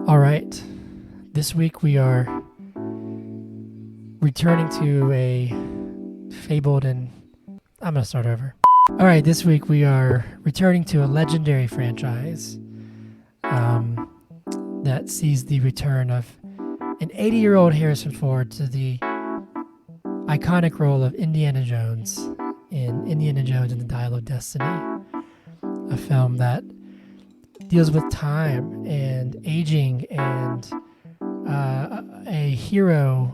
All right. This week we are returning to a fabled and... I'm going to start over. All right. This week we are returning to a legendary franchise that sees the return of an 80-year-old Harrison Ford to the iconic role of Indiana Jones in Indiana Jones and the Dial of Destiny, a film that deals with time and aging and a hero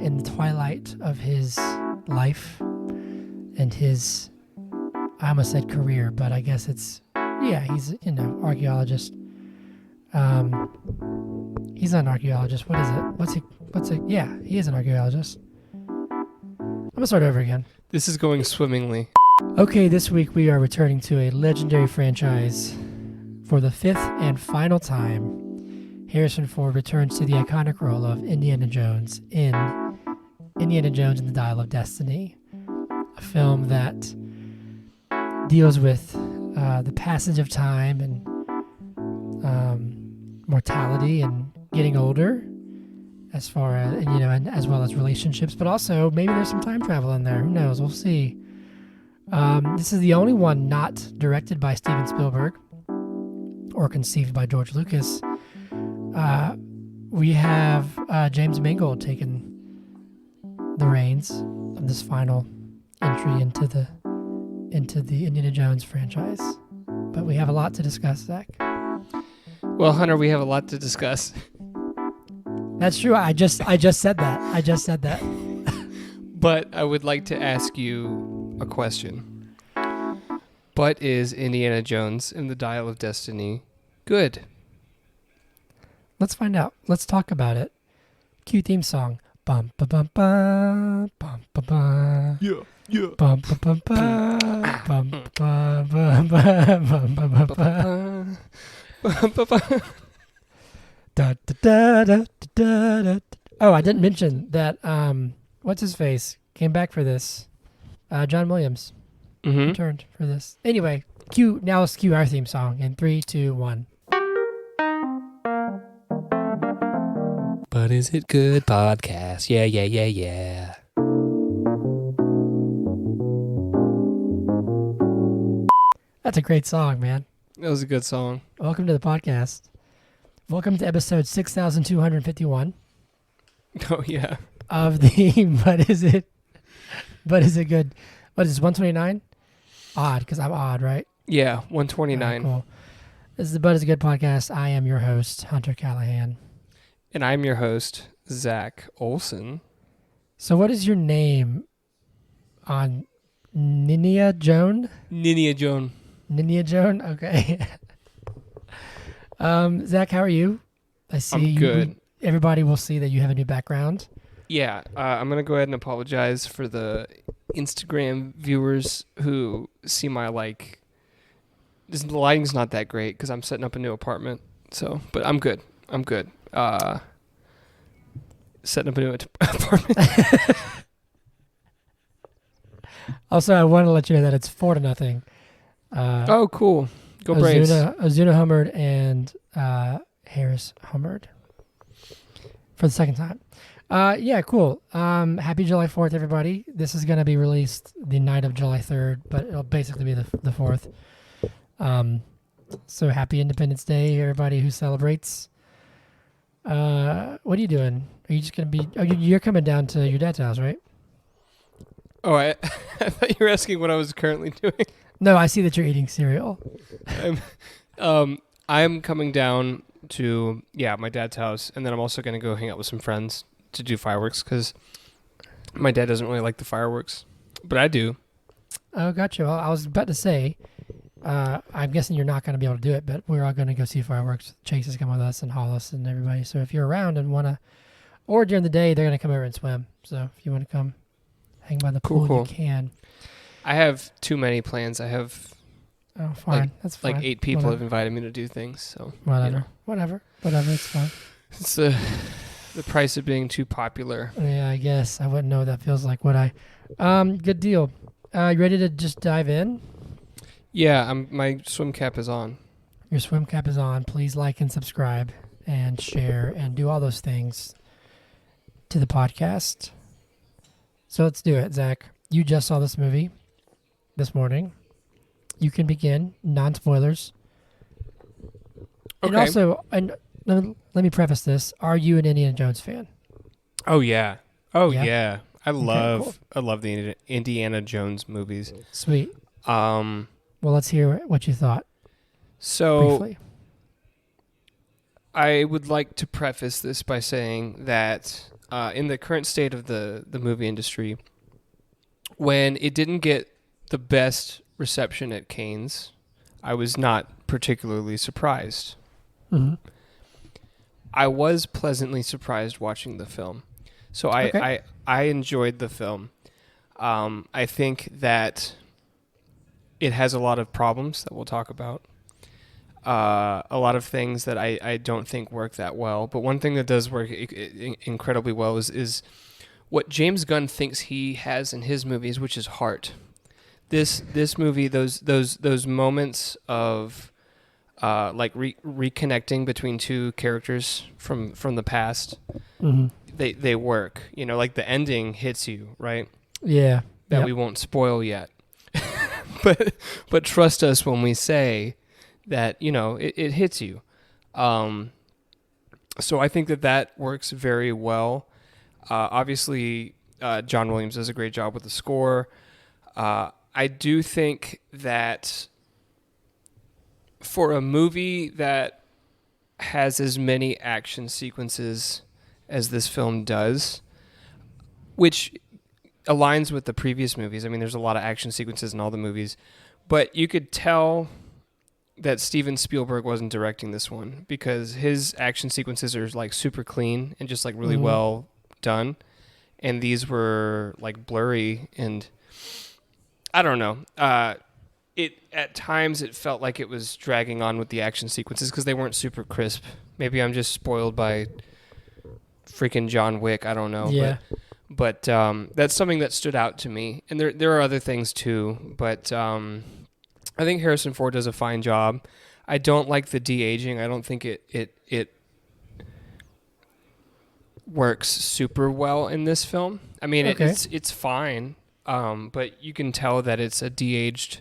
in the twilight of his life and his, I almost said career, but I guess it's, he's, archaeologist. He's not an archaeologist. What is it? Yeah, he is an archaeologist. I'm going to start over again. This is going swimmingly. Okay, this week we are returning to a legendary franchise. For the fifth and final time, Harrison Ford returns to the iconic role of Indiana Jones in Indiana Jones and the Dial of Destiny, a film that deals with the passage of time and mortality and getting older, as far as, and as well as relationships, but also maybe there's some time travel in there. Who knows? We'll see. This is the only one not directed by Steven Spielberg or conceived by George Lucas. We have James Mangold taking the reins of this final entry into the Indiana Jones franchise. But we have a lot to discuss, Zach. Well, Hunter, we have a lot to discuss. That's true. I just said that. But I would like to ask you a question. But is Indiana Jones and the Dial of Destiny good? Let's find out. Let's talk about it. Cue theme song. Bum ba bum ba bum ba ba. Yeah. Bum ba bum ba bum ba ba bum ba ba. Da, da, da, da, da, da. Oh, I didn't mention that. What's his face came back for this? John Williams returned for this. Anyway, let's cue our theme song in 3, 2, 1. But is it good podcast? Yeah. That's a great song, man. That was a good song. Welcome to the podcast. Welcome to episode 6,251. Oh, yeah. Of the But is it good? What is this, 129? Odd, because I'm odd, right? Yeah, 129. Right, cool. This is the But is it good podcast. I am your host, Hunter Callahan. And I'm your host, Zach Olson. So what is your name on Ninja Joan? Ninja Joan. Ninja Joan? Okay. Zach, how are you? I see I'm good. Everybody will see that you have a new background. Yeah, I'm going to go ahead and apologize for the Instagram viewers who see my, the lighting's not that great because I'm setting up a new apartment. So, but I'm good. Setting up a new apartment. Also, I want to let you know that it's 4-0. Oh, cool. Go Braves. Ozuna homered and Harris homered for the second time. Yeah, cool. Happy July 4th, everybody. This is going to be released the night of July 3rd, but it'll basically be the 4th. So happy Independence Day, everybody who celebrates. What are you doing? Are you just going to be... Oh, you're coming down to your dad's house, right? Oh, I thought you were asking what I was currently doing. No, I see that you're eating cereal. I'm coming down to, my dad's house, and then I'm also going to go hang out with some friends to do fireworks, because my dad doesn't really like the fireworks, but I do. Oh, gotcha. Well, I was about to say, I'm guessing you're not going to be able to do it, but we're all going to go see fireworks. Chase is coming with us, and Hollis and everybody. So if you're around and want to, or during the day, they're going to come over and swim. So if you want to come hang by the pool, cool. You can. I have too many plans. I have... Oh, fine. That's fine. 8 people have invited me to do things, so... Whatever, it's fine. It's the price of being too popular. Yeah, I guess. I wouldn't know what that feels like, would I? Good deal. You ready to just dive in? Yeah, my swim cap is on. Your swim cap is on. Please like and subscribe. and share and do all those things to the podcast. So let's do it, Zach. You just saw this movie this morning. You can begin, non-spoilers. Okay. And also, let me preface this. Are you an Indiana Jones fan? Oh yeah. Oh Yeah? yeah. I love cool. the Indiana Jones movies. Sweet. Well, Well, let's hear what you thought so briefly. I would like to preface this by saying that in the current state of the movie industry, when it didn't get the best reception at Cannes, I was not particularly surprised. Mm-hmm. I was pleasantly surprised watching the film. So I enjoyed the film. I think that it has a lot of problems that we'll talk about. A lot of things that I don't think work that well. But one thing that does work incredibly well is what James Gunn thinks he has in his movies, which is heart. This movie, those moments of like reconnecting between two characters from the past, Mm-hmm. they work. You know, like the ending hits you, right? Yeah. That Yep. we won't spoil yet. but trust us when we say that, you know, it hits you. So I think that works very well. Obviously, John Williams does a great job with the score. I do think that for a movie that has as many action sequences as this film does, which aligns with the previous movies. I mean, there's a lot of action sequences in all the movies, but you could tell that Steven Spielberg wasn't directing this one because his action sequences are like super clean and just like really well done. And these were like blurry and I don't know. At times it felt like it was dragging on with the action sequences because they weren't super crisp. Maybe I'm just spoiled by freaking John Wick. I don't know. Yeah. But that's something that stood out to me. And there are other things too. But I think Harrison Ford does a fine job. I don't like the de-aging. I don't think it works super well in this film. I mean, Okay. it's fine. But you can tell that it's a de-aged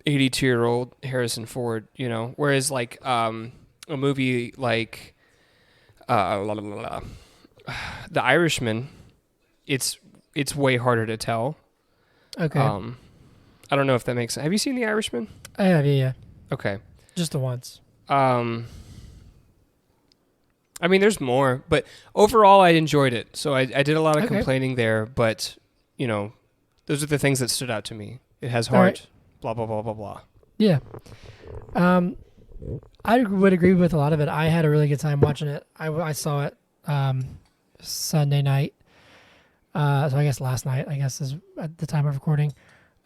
82-year-old Harrison Ford, you know. Whereas like a movie like The Irishman, it's way harder to tell. Okay. I don't know if that makes sense. Have you seen The Irishman? I have, yeah. Okay. Just the once. I mean, there's more, but overall, I enjoyed it. So I did a lot of complaining there, but you know, those are the things that stood out to me. It has heart. Right. Blah blah blah blah blah. Yeah. I would agree with a lot of it. I had a really good time watching it. I saw it Sunday night. So I guess last night, I guess, is at the time of recording.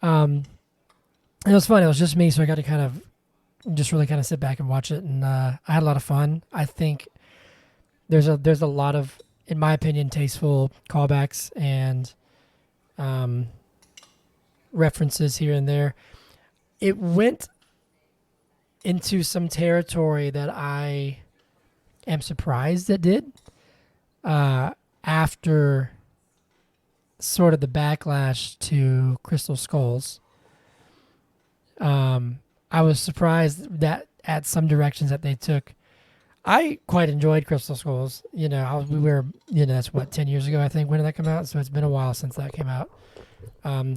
It was fun. It was just me, so I got to kind of just really kind of sit back and watch it, and I had a lot of fun. I think there's a lot of, in my opinion, tasteful callbacks and references here and there. It went into some territory that I am surprised it did after sort of the backlash to Crystal Skulls. I was surprised that at some directions that they took. I quite enjoyed Crystal Skulls. You know, that's what, 10 years ago, I think. When did that come out? So it's been a while since that came out.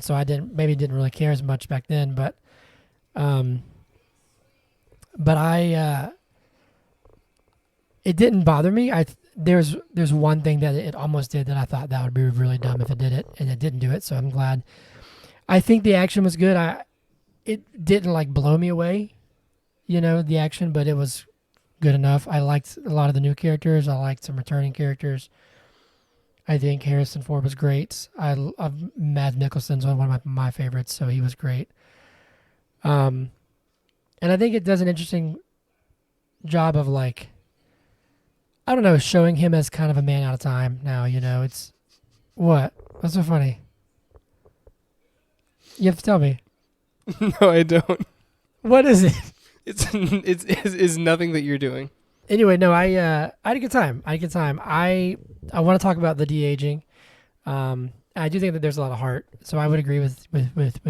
So I didn't really care as much back then, but it didn't bother me. There's one thing that it almost did that I thought that would be really dumb if it did it, and it didn't do it. So I'm glad. I think the action was good. It didn't like blow me away, you know, the action, but it was good enough. I liked a lot of the new characters. I liked some returning characters. I think Harrison Ford was great. Mads Mikkelsen's one of my favorites, so he was great. And I think it does an interesting job of, like, I don't know, showing him as kind of a man out of time now, you know. It's what? What's so funny? You have to tell me. No, I don't. What is it? It's nothing that you're doing. Anyway, no, I had a good time. I want to talk about the de aging. I do think that there's a lot of heart, so I would agree with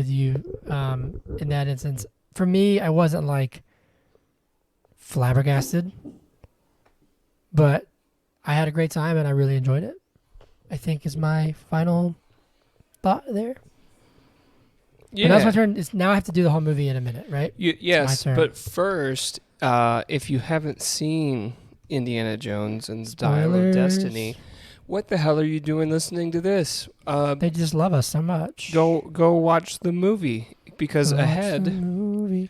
you in that instance. For me, I wasn't like flabbergasted, but I had a great time and I really enjoyed it. I think is my final thought there. Yeah. And that's my turn. Now I have to do the whole movie in a minute, right? Yes, my turn. but first, if you haven't seen Indiana Jones and the Dial of Destiny, what the hell are you doing listening to this? They just love us so much. Go watch the movie, because Watch the ahead movie.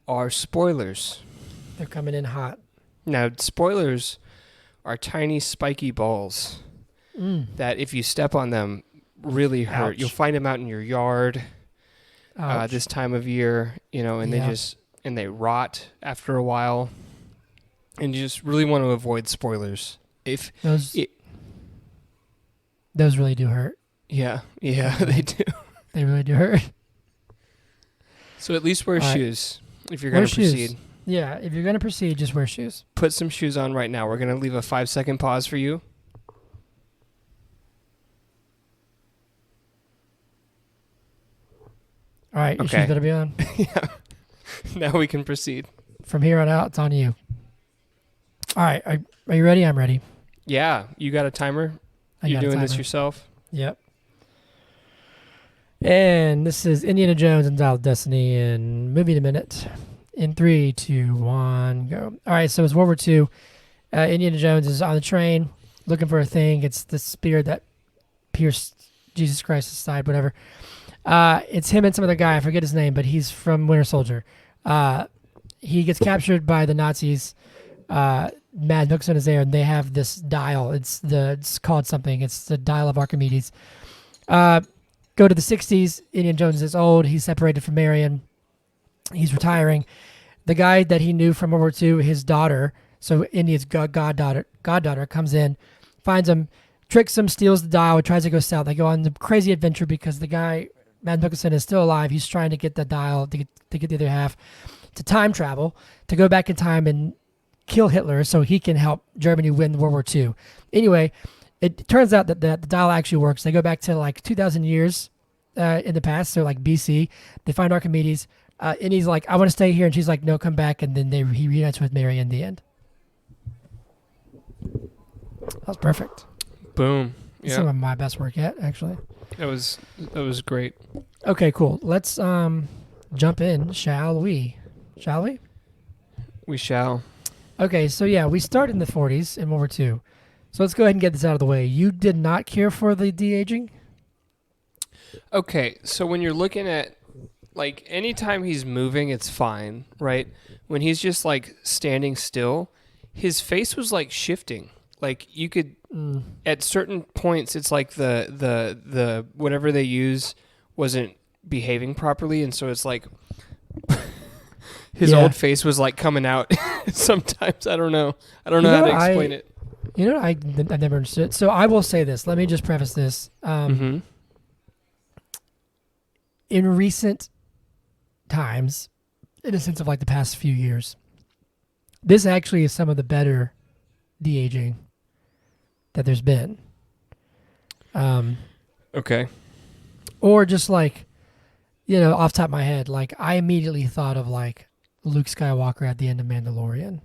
are spoilers. They're coming in hot. Now, spoilers are tiny spiky balls that if you step on them really hurt. Ouch. You'll find them out in your yard this time of year, and they rot after a while. And you just really want to avoid spoilers. Those really do hurt. Yeah, they do. They really do hurt. So at least wear All right. shoes if you're going to proceed. Yeah, if you're going to proceed, just wear shoes. Put some shoes on right now. We're going to leave a 5-second pause for you. All right, your Okay. shoes better be on. Yeah. Now we can proceed. From here on out, it's on you. All right, are you ready? I'm ready. Yeah, you got a timer? You're doing this yourself? Yep. And this is Indiana Jones and Dial of Destiny in movie in a minute. In 3, 2, 1, go. All right, so it's World War II. Indiana Jones is on the train looking for a thing. It's the spear that pierced Jesus Christ's side, whatever. It's him and some other guy. I forget his name, but he's from Winter Soldier. He gets captured by the Nazis. Mads Mikkelsen is there, and they have this dial. It's called something. It's the Dial of Archimedes. Go to the 60s. Indiana Jones is old. He's separated from Marion. He's retiring. The guy that he knew from World War II, his daughter, so India's goddaughter comes in, finds him, tricks him, steals the dial, tries to go south. They go on the crazy adventure because the guy, Mads Mikkelsen, is still alive. He's trying to get the dial to get the other half, to time travel, to go back in time and kill Hitler so he can help Germany win World War II. Anyway, it turns out that the dial actually works. They go back to like 2,000 years in the past, so like BC. They find Archimedes, and he's like, I want to stay here. And she's like, no, come back. And then he reunites with Mary in the end. That was perfect. Boom. Yeah. Yeah. Some of my best work yet, actually. That was great. Okay, cool. Let's jump in, shall we? Shall we? We shall. Okay, so yeah, we start in the 40s in World War II. So let's go ahead and get this out of the way. You did not care for the de-aging? Okay, so when you're looking at, like, anytime he's moving, it's fine, right? When he's just, like, standing still, his face was, like, shifting. Like, you could, at certain points, it's like the whatever they use wasn't behaving properly, and so it's like his old face was, like, coming out sometimes. I don't know how to explain it. You know, I've never understood. So I will say this. Let me just preface this. In recent times, in a sense of like the past few years, this actually is some of the better de-aging that there's been. Okay. Or just like, off the top of my head, like I immediately thought of like Luke Skywalker at the end of Mandalorian.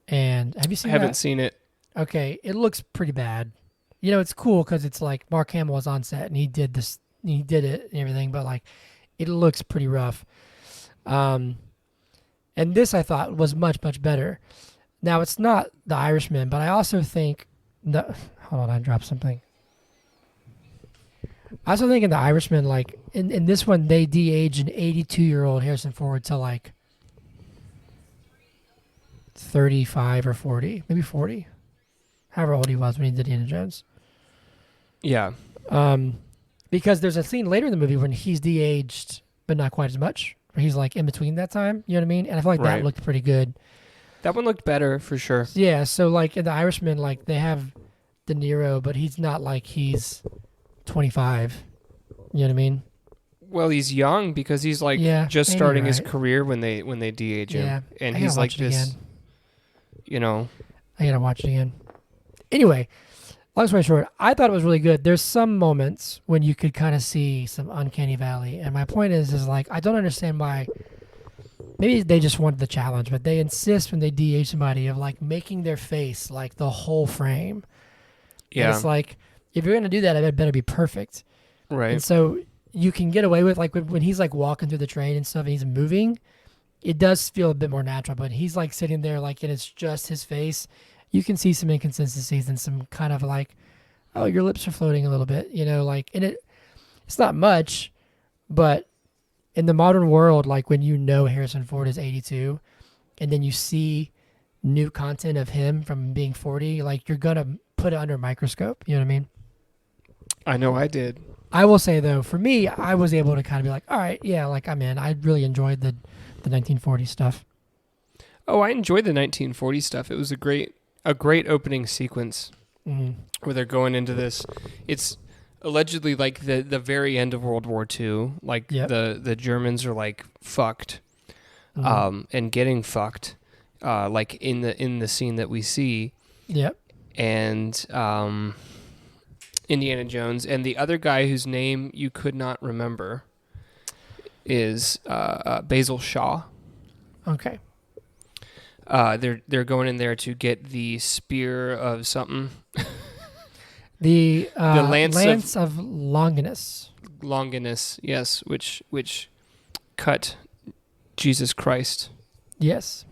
And have you seen I haven't seen it. Okay, it looks pretty bad. It's cool because it's like Mark Hamill was on set and he did it and everything, but like it looks pretty rough. And this I thought was much, much better. Now it's not The Irishman, but I also think hold on, I dropped something. I also think in The Irishman, like in this one, they de-aged an 82-year-old Harrison Ford to like 35 or 40, maybe 40, however old he was when he did Indiana Jones. Yeah. Because there's a scene later in the movie when he's de-aged, but not quite as much, where he's like in between that time. You know what I mean? And I feel like that looked pretty good. That one looked better for sure. Yeah. So like in The Irishman, like they have De Niro, but he's not like he's 25. You know what I mean? Well, he's young because he's like just starting his career when they de-age him, and he's like this. I gotta watch it again. Anyway, long story short, I thought it was really good. There's some moments when you could kind of see some uncanny valley, and my point is like I don't understand why. Maybe they just wanted the challenge, but they insist when they de-age somebody of like making their face like the whole frame. Yeah. And it's like if you're gonna do that, it better be perfect. Right. And so you can get away with like when he's like walking through the train and stuff, and he's moving. It does feel a bit more natural, but he's like sitting there like and it's just his face. You can see some inconsistencies and some kind of like, oh, your lips are floating a little bit, like, and it's not much, but in the modern world, like when Harrison Ford is 82 and then you see new content of him from being 40, like you're going to put it under a microscope. You know what I mean? I know I did. I will say though, for me, I was able to kind of be like, all right, yeah, like I'm in. I really enjoyed the 1940 stuff. Oh, I enjoyed the 1940 stuff. It was a great opening sequence where they're going into this. It's allegedly like the very end of World War II. Like the Germans are like fucked, and getting fucked, like in the scene that we see. Yep. And Indiana Jones and the other guy whose name you could not remember is Basil Shaw. Okay. They're going in there to get the spear of something. The lance of Longinus. Longinus, yes, which cut Jesus Christ. Yes.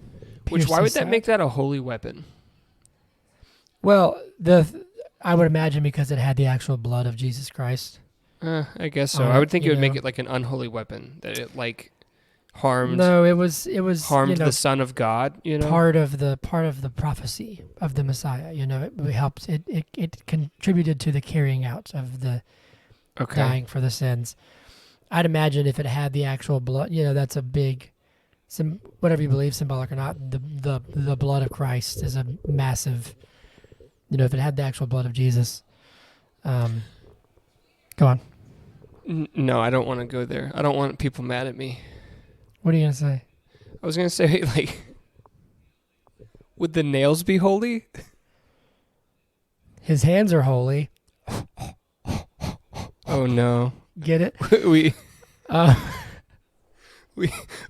Why would that make that a holy weapon? Well, I would imagine because it had the actual blood of Jesus Christ. I guess so. I would think it would make it like an unholy weapon that it like harmed. No, it was harmed the Son of God. Part of the prophecy of the Messiah. It helped. It contributed to the carrying out of the dying for the sins. I'd imagine if it had the actual blood, that's a big, whatever you believe, symbolic or not. The blood of Christ is a massive. If it had the actual blood of Jesus. Go on. No, I don't want to go there. I don't want people mad at me. What are you going to say? I was going to say, like, would the nails be holy? His hands are holy. Oh, no. Get it?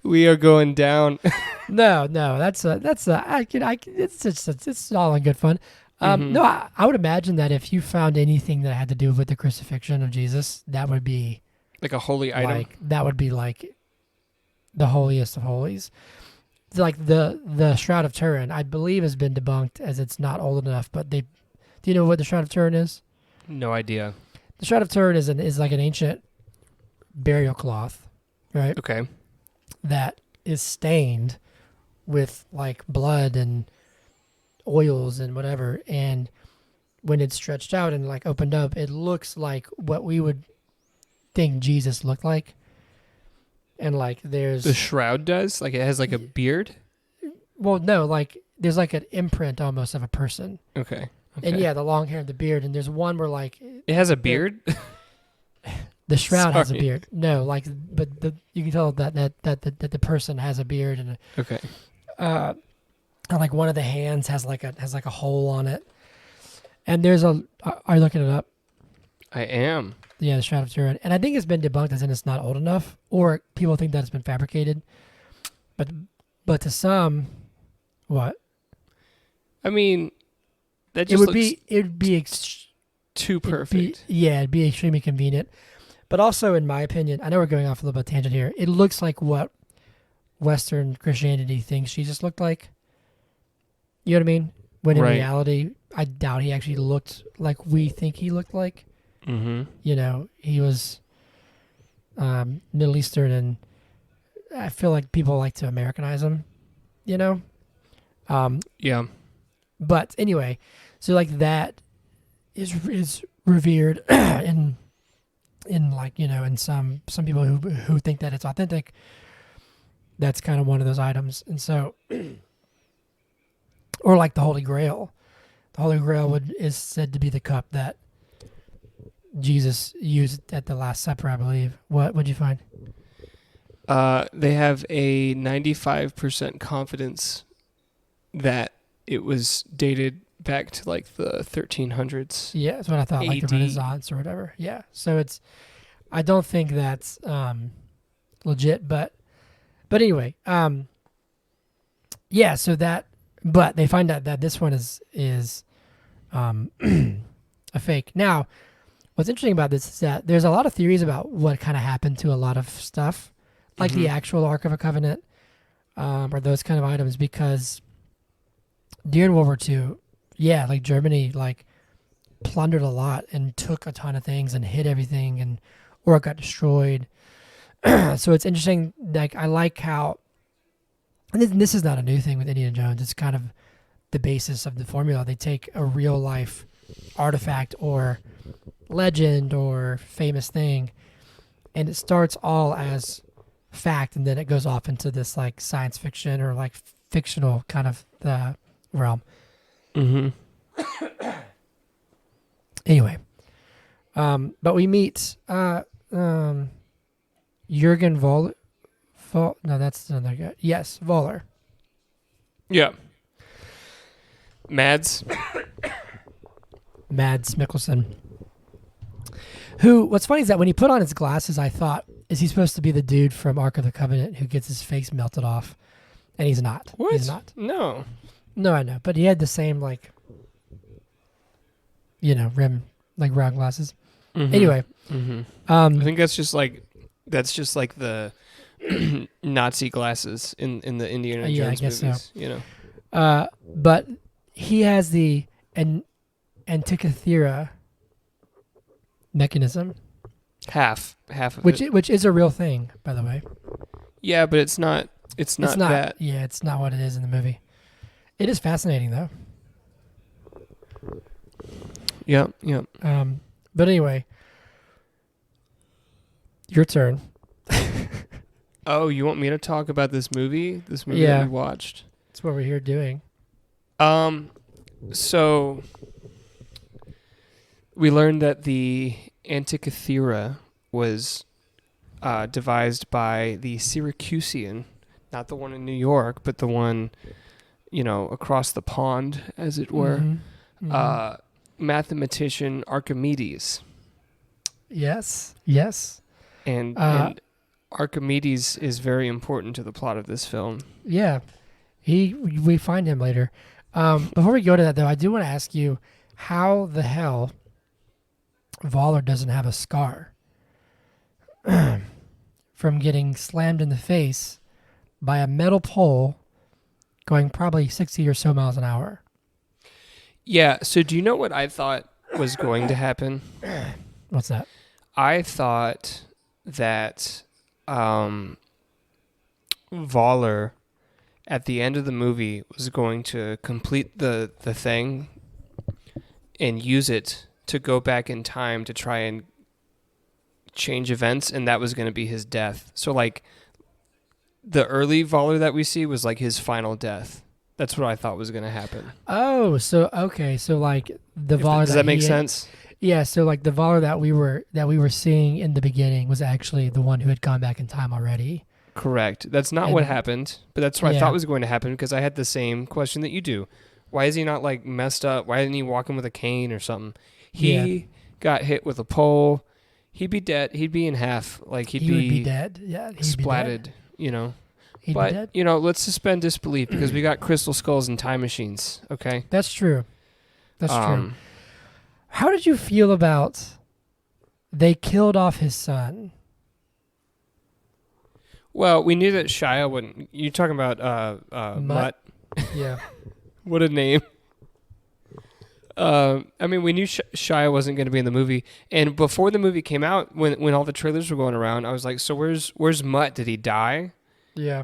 We are going down. No, it's all in good fun. No, I would imagine that if you found anything that had to do with the crucifixion of Jesus, that would be like a holy item. That would be like the holiest of holies. Like the Shroud of Turin, I believe, has been debunked as it's not old enough. But do you know what the Shroud of Turin is? No idea. The Shroud of Turin is like an ancient burial cloth, right? Okay. That is stained with like blood and oils and whatever, and when it's stretched out and like opened up, it looks like what we would think Jesus looked like. And like there's the shroud does, like it has like a beard. Well, no, like there's like an imprint almost of a person. Okay. And yeah, the long hair and the beard, and there's one where like it has a beard. The shroud has a beard. No, like, but you can tell that the person has a beard and okay. And like one of the hands has like a hole on it, and there's are you looking it up? I am. Yeah, the Shroud of Turin, and I think it's been debunked as in it's not old enough, or people think that it's been fabricated. But to some, what? I mean, that just it'd be too perfect. It'd be extremely convenient, but also in my opinion, I know we're going off a little bit of a tangent here. It looks like what Western Christianity thinks Jesus looked like. You know what I mean? When in reality, I doubt he actually looked like we think he looked like. Mm-hmm. He was Middle Eastern, and I feel like people like to Americanize him. Yeah. But anyway, so like that is revered in like in some people who think that it's authentic. That's kind of one of those items, and so. Or like the Holy Grail. The Holy Grail is said to be the cup that Jesus used at the Last Supper, I believe. What would you find? They have a 95% confidence that it was dated back to like the 1300s. Yeah, that's what I thought, like the AD. Renaissance or whatever. Yeah, so I don't think that's legit, but anyway, yeah. So but they find out that this one is a fake. Now, what's interesting about this is that there's a lot of theories about what kind of happened to a lot of stuff, like the actual Ark of a Covenant, or those kind of items, because during World War II, yeah, like Germany, like plundered a lot and took a ton of things and hid everything, or it got destroyed. So it's interesting. Like, I like how, and this is not a new thing with Indiana Jones. It's kind of the basis of the formula. They take a real life artifact or legend or famous thing, and it starts all as fact, and then it goes off into this like science fiction or like fictional kind of realm. Anyway, but we meet Jürgen Voller. No, that's another guy. Yes, Voller. Yeah. Mads Mikkelsen. Who? What's funny is that when he put on his glasses, I thought, is he supposed to be the dude from Ark of the Covenant who gets his face melted off? And he's not. What? He's not. No. No, I know, but he had the same like, rim, like round glasses. Anyway, I think that's just like the Nazi glasses in the Indiana Jones I guess movies. so. But he has the Antikythera mechanism, half of which it. which is a real thing, by the way. Yeah, but it's not that. Yeah, it's not what it is in the movie. It is fascinating though. Yep. But anyway, your turn. Oh, you want me to talk about this movie? This movie Yeah. that we watched? That's what we're here doing. So we learned that the Antikythera was devised by the Syracusian, not the one in New York, but the one, across the pond, as it were, mathematician Archimedes. Yes. And Archimedes is very important to the plot of this film. Yeah. We find him later. Before we go to that, though, I do want to ask you how the hell Voller doesn't have a scar from getting slammed in the face by a metal pole going probably 60 or so miles an hour. Yeah, so do you know what I thought was going to happen? What's that? I thought that Voller, at the end of the movie, was going to complete the thing and use it to go back in time to try and change events, and that was going to be his death. So, like, the early Voller that we see was, like, his final death. That's what I thought was going to happen. Oh, so, okay. So, like, the Voller... Does that make sense? Yeah, so, like, the Voller that we were seeing in the beginning was actually the one who had gone back in time already. Correct. That's not what happened, but that's what I thought was going to happen, because I had the same question that you do. Why is he not, like, messed up? Why isn't he walking with a cane or something? He got hit with a pole. He'd be dead. He'd be in half. Like, he would be dead. Yeah, he'd splatted, be dead. He'd be dead. Let's suspend disbelief, because we got crystal skulls and time machines, okay? That's true. True. How did you feel about they killed off his son? Well, we knew that Shia wouldn't... You're talking about Mutt? Yeah. What a name. I mean, we knew Shia wasn't going to be in the movie. And before the movie came out, when all the trailers were going around, I was like, so where's Mutt? Did he die? Yeah.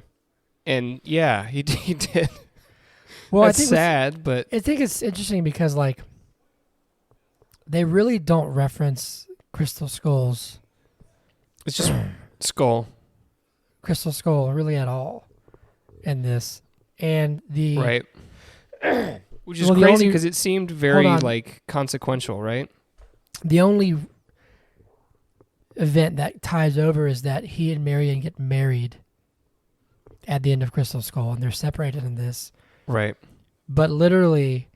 And yeah, he did. Well, That's I think sad, but... I think it's interesting because, like, they really don't reference crystal skulls. It's just skull. Crystal skull really at all in this. And the... Right. Which is crazy because it seemed very, like, consequential, right? The only event that ties over is that he and Marion get married at the end of Crystal Skull, and they're separated in this. Right. but literally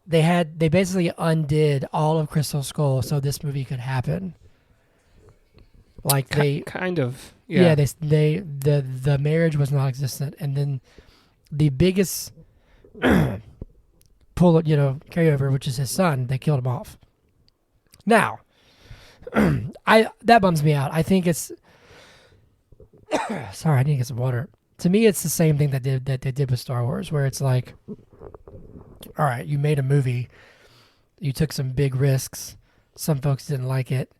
they basically undid all of Crystal Skull so this movie could happen. Like they kind of the marriage was non-existent, and then the biggest carryover, which is his son, they killed him off. Now, that bums me out. I think it's sorry, I need to get some water. To me, it's the same thing that they did with Star Wars, where it's like, all right, you made a movie, you took some big risks, some folks didn't like it,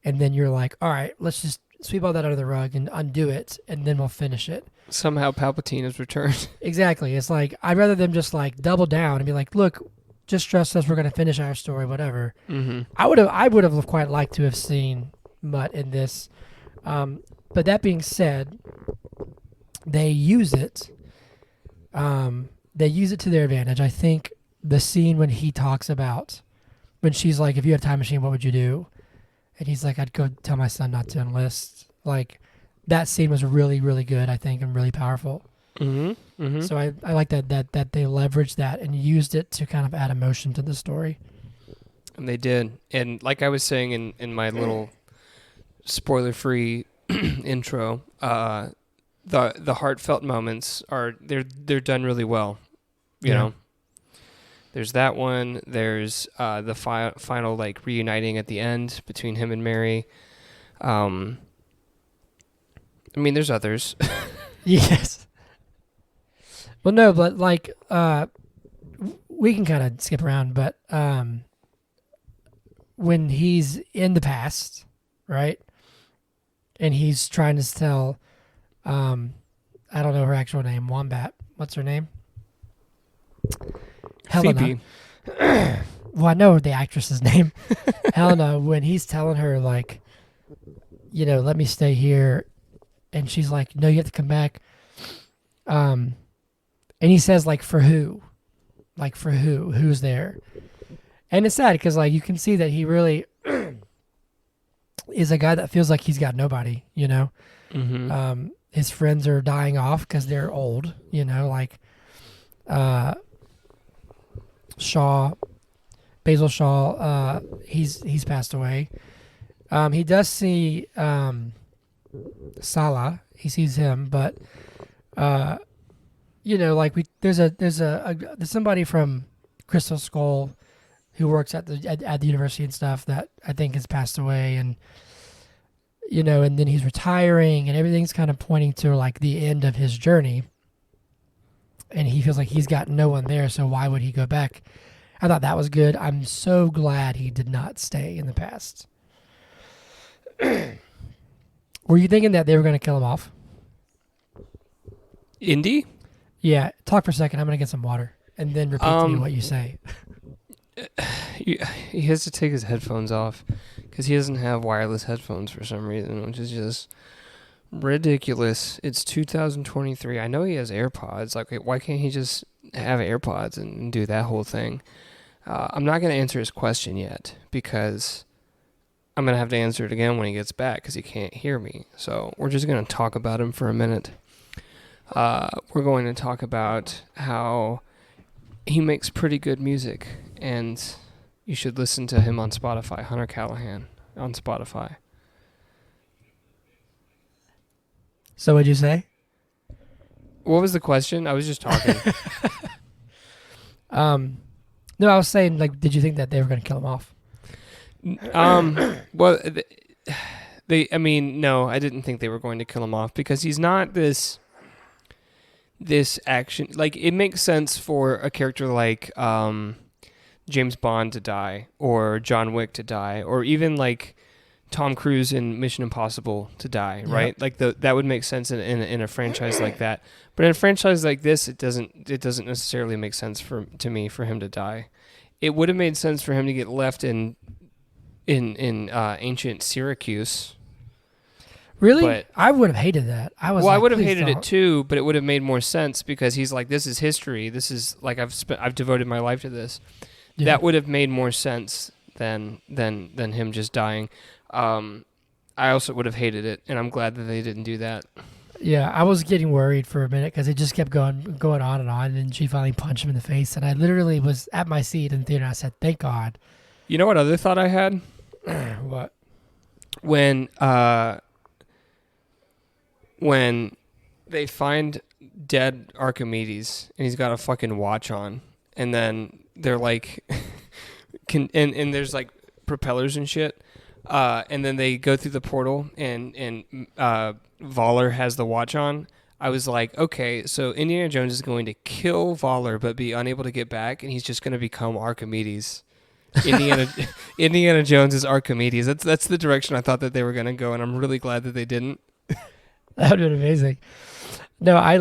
and then you're like, all right, let's just sweep all that under the rug and undo it, and then we'll finish it. Somehow Palpatine has returned. Exactly. It's like, I'd rather them just like double down and be like, look, just trust us, we're going to finish our story, whatever. Mm-hmm. I would have quite liked to have seen Mutt in this. But that being said, they use it. They use it to their advantage. I think the scene when he talks about, when she's like, if you had a time machine, what would you do? And he's like, I'd go tell my son not to enlist. Like, that scene was really, really good, I think, and really powerful. Mm-hmm. Mm-hmm. So I like that they leveraged that and used it to kind of add emotion to the story. And they did. And like I was saying in my little spoiler-free intro, the heartfelt moments they're done really well. You know, there's that one. There's the final like reuniting at the end between him and Mary. I mean, there's others. Yes. Well, no, but like we can kind of skip around, but when he's in the past, right, and he's trying to tell, I don't know her actual name, Wombat. What's her name? Helena. Phoebe. Well, I know the actress's name. Helena, when he's telling her, like, let me stay here. And she's like, no, you have to come back. And he says, like, for who? Like, for who? Who's there? And it's sad because, like, you can see that he really is a guy that feels like he's got nobody, Mm-hmm. His friends are dying off because they're old, like Basil Shaw, he's passed away. He does see Salah, he sees him, but there's somebody from Crystal Skull who works at the university and stuff that I think has passed away, and and then he's retiring, and everything's kind of pointing to like the end of his journey, and he feels like he's got no one there, so why would he go back? I thought that was good. I'm so glad he did not stay in the past. Were you thinking that they were going to kill him off? Indy? Yeah. Talk for a second. I'm going to get some water and then repeat to me what you say. He has to take his headphones off because he doesn't have wireless headphones for some reason, which is just ridiculous. It's 2023. I know he has AirPods. Like, why can't he just have AirPods and do that whole thing? I'm not going to answer his question yet because I'm going to have to answer it again when he gets back because he can't hear me. So we're just going to talk about him for a minute. We're going to talk about how he makes pretty good music, and you should listen to him on Spotify, Hunter Callahan on Spotify. So what'd you say? What was the question? I was just talking. No, I was saying, like, did you think that they were going to kill him off? Well, no, I didn't think they were going to kill him off because he's not this action. Like, it makes sense for a character like James Bond to die, or John Wick to die, or even like Tom Cruise in Mission Impossible to die, right? Like that would make sense in a franchise like that. But in a franchise like this, it doesn't necessarily make sense to me for him to die. It would have made sense for him to get left in ancient Syracuse. Really? But, I would have hated that. I would have hated it too, but it would have made more sense because he's like, this is history. This is like I've devoted my life to this. Yeah. That would have made more sense than him just dying. I also would have hated it, and I'm glad that they didn't do that. Yeah, I was getting worried for a minute because it just kept going on and on, and then she finally punched him in the face, and I literally was at my seat in the theater. And I said, "Thank God." You know what other thought I had? What? When they find dead Archimedes and he's got a fucking watch on, and then they're like, and there's like propellers and shit, and then they go through the portal and Waller has the watch on. I was like, okay, so Indiana Jones is going to kill Waller but be unable to get back, and he's just going to become Archimedes. Indiana Jones is Archimedes. That's the direction I thought that they were going to go, and I'm really glad that they didn't. That would have been amazing. No, I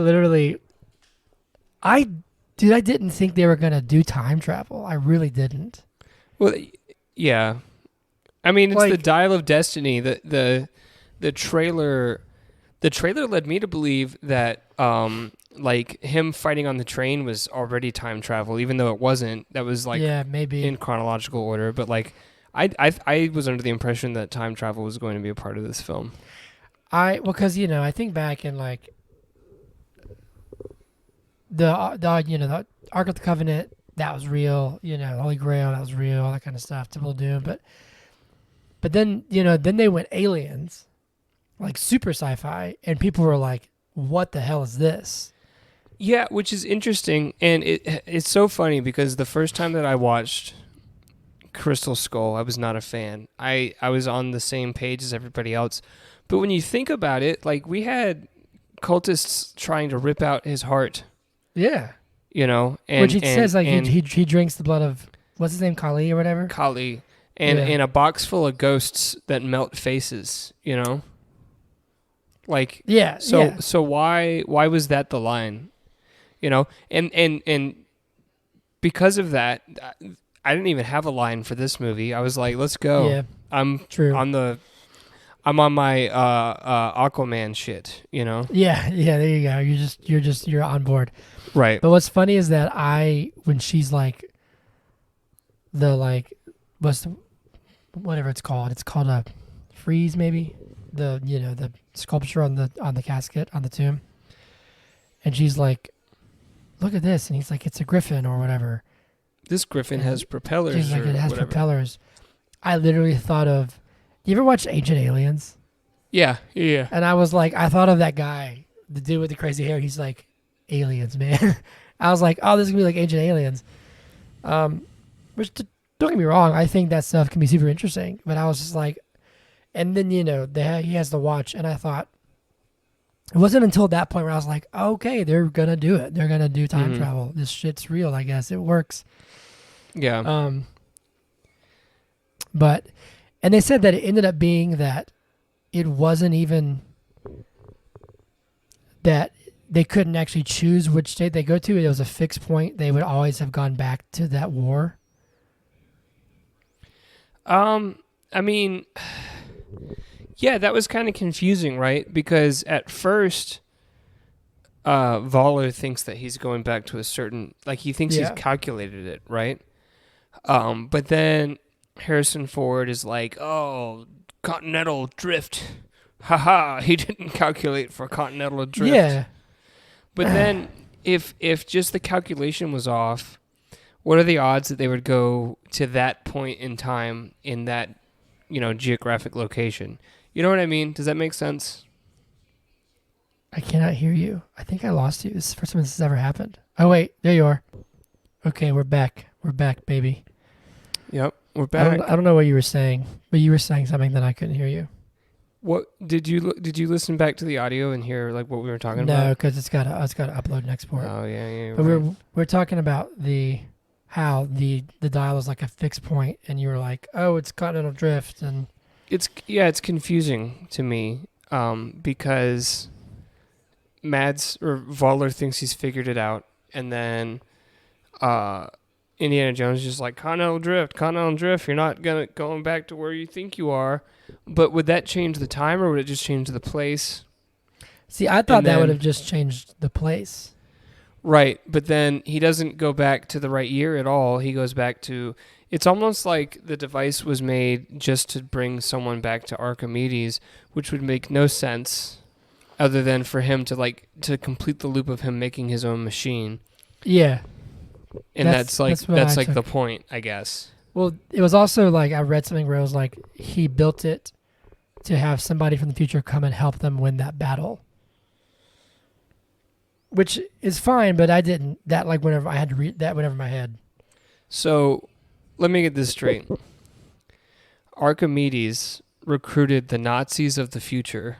didn't think they were going to do time travel. I really didn't. Well, yeah. I mean, it's Like- the Dial of Destiny. The trailer led me to believe that like him fighting on the train was already time travel, even though it wasn't. That was like yeah, maybe. in chronological order, but like I was under the impression that time travel was going to be a part of this film. Because I think back in like the Ark of the Covenant, that was real. Holy Grail, that was real. All that kind of stuff. Temple of Doom, but then then they went aliens, like super sci-fi, and people were like, "What the hell is this?" Yeah, which is interesting, and it's so funny because the first time that I watched Crystal Skull, I was not a fan. I was on the same page as everybody else. But when you think about it, like we had cultists trying to rip out his heart, Yeah, and which he says like and he drinks the blood of what's his name, Kali or whatever. Kali, and Yeah. in a box full of ghosts that melt faces, like Yeah. so why was that the line, and because of that, I didn't even have a line for this movie. I was like, let's go. Yeah. I'm True. I'm on my Aquaman shit, Yeah. There you go. You're on board. Right. But what's funny is that when she's like, whatever it's called a frieze maybe, the sculpture on the casket on the tomb, and she's like, look at this, and he's like, it's a griffin or whatever. This griffin has propellers. She's like, it has whatever. propellers. I literally thought of, you ever watch Ancient Aliens? Yeah. And I was like, I thought of that guy, the dude with the crazy hair. He's like, aliens, man. I was like, oh, this is gonna be like Ancient Aliens. Don't get me wrong, I think that stuff can be super interesting. But I was just like, and then he has the watch, and I thought it wasn't until that point where I was like, okay, they're gonna do it. They're gonna do time travel. This shit's real. I guess it works. Yeah. But and they said that it ended up being that it wasn't even that they couldn't actually choose which state they go to. It was a fixed point. They would always have gone back to that war. I mean, yeah, that was kind of confusing, right? Because at first, Waller thinks that he's going back to a certain, like he thinks he's calculated it, right? But then Harrison Ford is like, oh, continental drift. Haha, he didn't calculate for continental drift. Yeah. But then if just the calculation was off, what are the odds that they would go to that point in time in that, geographic location? You know what I mean? Does that make sense? I cannot hear you. I think I lost you. This is the first time this has ever happened. Oh, wait. There you are. Okay, we're back. We're back, baby. Yep, we're back. I don't know what you were saying, but you were saying something that I couldn't hear you. What did you listen back to the audio and hear like what we were talking No, about? because it's got to upload and export. Oh yeah. But Right. we're talking about how the dial is like a fixed point, and you were like, oh, it's continental drift, and It's confusing to me because Mads or Waller thinks he's figured it out, and then Indiana Jones is just like continental drift. You're not going back to where you think you are. But would that change the time, or would it just change the place? see, I thought And that would then- have just changed the place. Right, but then he doesn't go back to the right year at all. He goes back to... It's almost like the device was made just to bring someone back to Archimedes, which would make no sense other than for him to complete the loop of him making his own machine. Yeah. And that's the point, I guess. Well, it was also like I read something where it was like he built it to have somebody from the future come and help them win that battle. Which is fine, but I didn't. That like whenever I had to read that, whenever in my head. So, let me get this straight. Archimedes recruited the Nazis of the future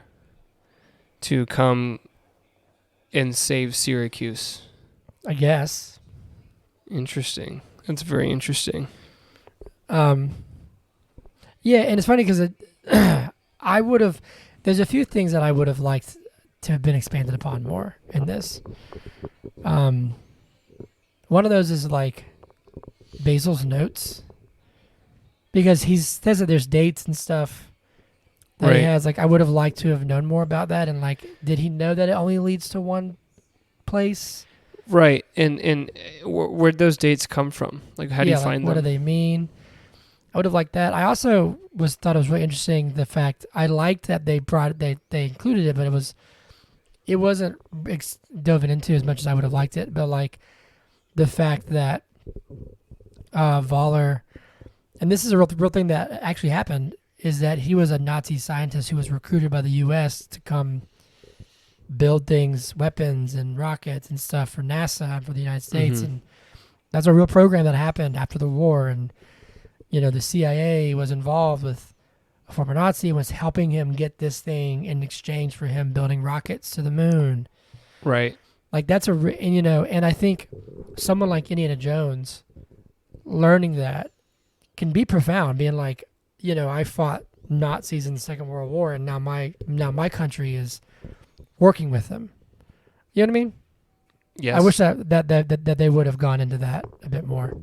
to come and save Syracuse. I guess. Interesting. That's very interesting. Yeah, and it's funny because I would have. There's a few things that I would have liked to have been expanded upon more in this. One of those is like Basil's notes, because he says that there's dates and stuff that he has. Like, I would have liked to have known more about that, and like, did he know that it only leads to one place? Right, and where'd those dates come from? Like, how do you find them? What do they mean? I would have liked that. I also thought it was really interesting the fact I liked that they included it, but it wasn't dove into as much as I would have liked it. But like the fact that Waller, and this is a real thing that actually happened, is that he was a Nazi scientist who was recruited by the U.S. to come build things, weapons and rockets and stuff for NASA and for the United States. Mm-hmm. And that's a real program that happened after the war. And, you know, the CIA was involved with a former Nazi and was helping him get this thing in exchange for him building rockets to the moon. Right. Like, that's and I think someone like Indiana Jones learning that can be profound, being like, you know, I fought Nazis in the Second World War, and now my country is working with them. You know what I mean? Yes. I wish that they would have gone into that a bit more.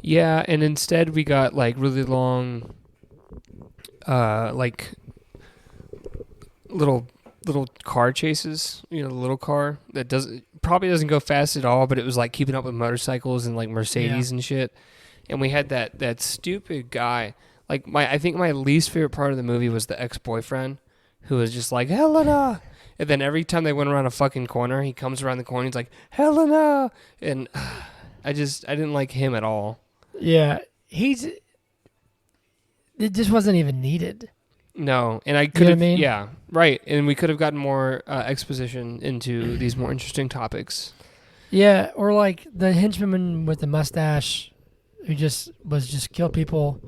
Yeah, and instead we got like really long, like little car chases. You know, the little car that probably doesn't go fast at all, but it was like keeping up with motorcycles and like Mercedes and shit. And we had that stupid guy. Like I think my least favorite part of the movie was the ex-boyfriend, who was just like, Helena! And then every time they went around a fucking corner, he comes around the corner, he's like, Helena! And I didn't like him at all. Yeah, it just wasn't even needed. No, and I could have, yeah, right. And we could have gotten more exposition into these more interesting topics. Yeah, or like the henchman with the mustache who just kill people.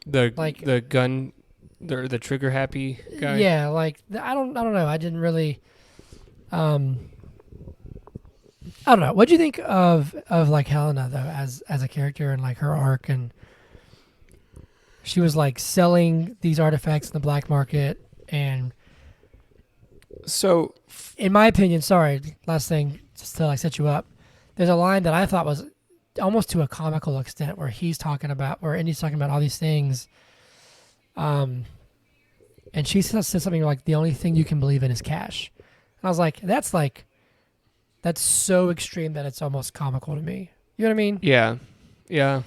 The gun, the trigger happy guy. Yeah, like I don't know. I didn't really. I don't know. What do you think of like Helena though, as a character and like her arc? And she was like selling these artifacts in the black market, and so in my opinion, sorry, last thing just to like set you up. There's a line that I thought was almost to a comical extent where Indy's talking about all these things. And she said something like, the only thing you can believe in is cash. And I was like, that's so extreme that it's almost comical to me. You know what I mean? Yeah. Yeah.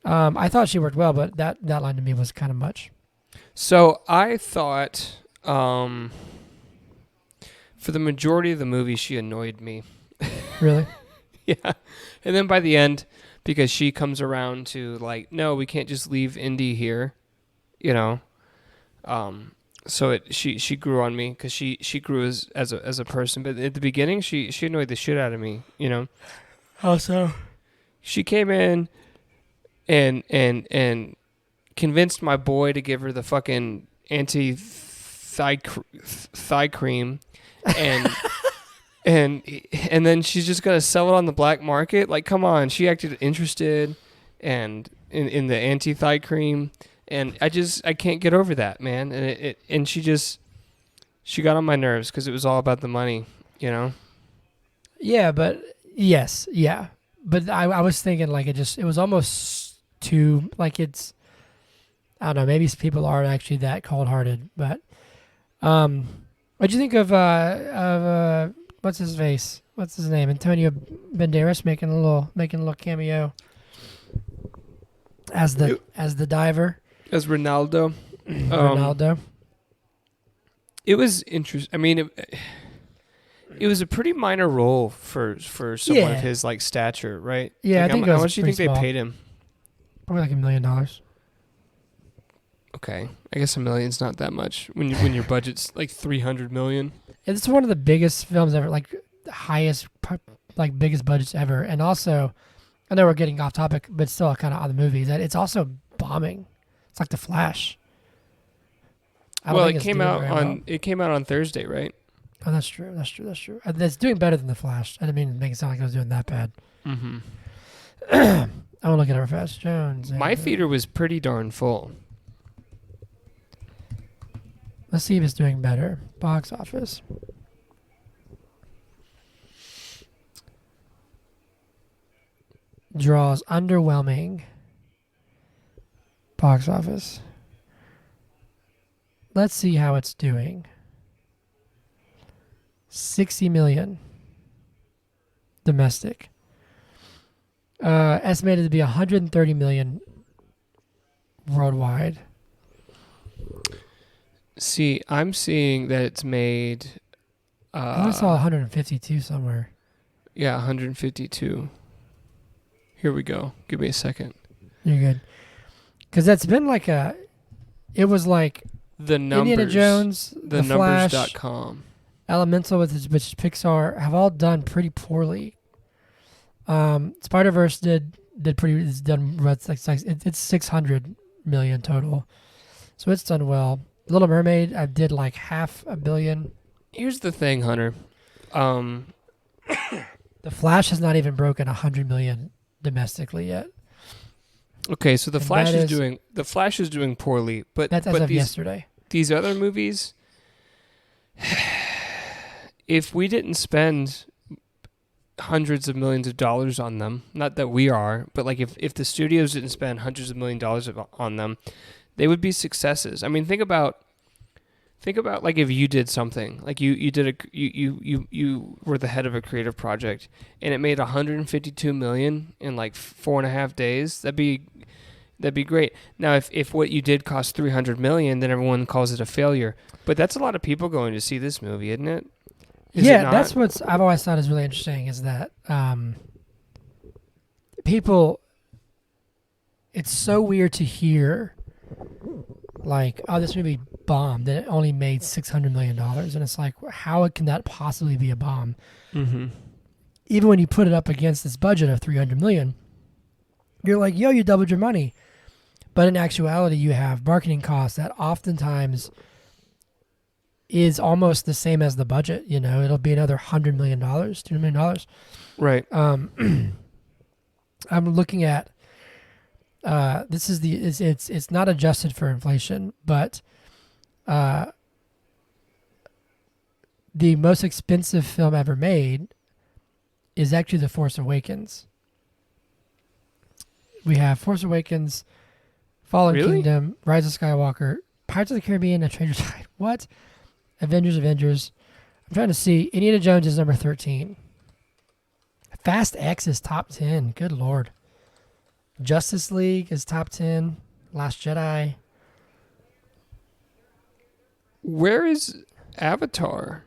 I thought she worked well, but that line to me was kind of much. So I thought, for the majority of the movie, she annoyed me. Really? Yeah. And then by the end, because she comes around to like, no, we can't just leave Indy here, you know. So she grew on me because she grew as a person. But at the beginning, she annoyed the shit out of me, you know. How so? She came in and convinced my boy to give her the fucking thigh cream, and and then she's just gonna sell it on the black market. Like, come on, she acted interested and in the anti-thigh cream, and I can't get over that, man. And she got on my nerves because it was all about the money, you know. Yeah, but yes, yeah, but I was thinking like it was almost too like it's. I don't know. Maybe people aren't actually that cold-hearted, but what'd you think of what's his face? What's his name? Antonio Banderas making a little cameo as the diver. As Ronaldo. Ronaldo. It was interesting. I mean, it was a pretty minor role for someone of his like stature, right? Yeah, like, I think how much do you think small. they paid him? Probably like $1 million. Okay, I guess $1 million's not that much when your budget's like $300 million. It's one of the biggest films ever, like highest, like biggest budgets ever. And also, I know we're getting off topic, but still kind of on the movie, that it's also bombing. It's like The Flash. Well, it came out on Thursday, right? Oh, that's true. That's true. That's true. It's doing better than The Flash. I didn't mean to make it sound like it was doing that bad. Mm-hmm. I want to look at our Fast Jones. My theater was pretty darn full. Let's see if it's doing better. Box office. Draws underwhelming. Box office. Let's see how it's doing. 60 million domestic. Estimated to be 130 million worldwide. See, I'm seeing that it's made. I saw 152 somewhere. Yeah, 152. Here we go. Give me a second. You're good. Because that's been like a. It was like the numbers. Indiana Jones, The Flash, numbers.com. Elemental, which is Pixar, have all done pretty poorly. Spider-Verse did pretty. It's done. It's 600 million total, so it's done well. Little Mermaid, I did like $500 million. Here's the thing, Hunter. The Flash has not even broken 100 million domestically yet. Okay, so the Flash is doing poorly, but that's as of yesterday. These other movies, if we didn't spend hundreds of millions of dollars on them, not that we are, but like if the studios didn't spend hundreds of millions of dollars on them, they would be successes. I mean, think about like if you did something, like you were the head of a creative project and it made 152 million in like 4.5 days. That'd be great. Now, if what you did cost 300 million, then everyone calls it a failure. But that's a lot of people going to see this movie, isn't it? That's what I've always thought is really interesting is that people. It's so weird to hear. Like, oh, this movie bombed, and it only made $600 million. And it's like, how can that possibly be a bomb? Mm-hmm. Even when you put it up against this budget of $300 million, you're like, yo, you doubled your money. But in actuality, you have marketing costs that oftentimes is almost the same as the budget. You know, it'll be another $100 million, $200 million. Right. I'm looking at. This is it's not adjusted for inflation, but the most expensive film ever made is actually The Force Awakens. We have Force Awakens, Fallen Kingdom, Rise of Skywalker, Pirates of the Caribbean, A Stranger's Guide. What? Avengers. I'm trying to see. Indiana Jones is number 13. Fast X is top 10. Good Lord. Justice League is top 10. Last Jedi. Where is Avatar?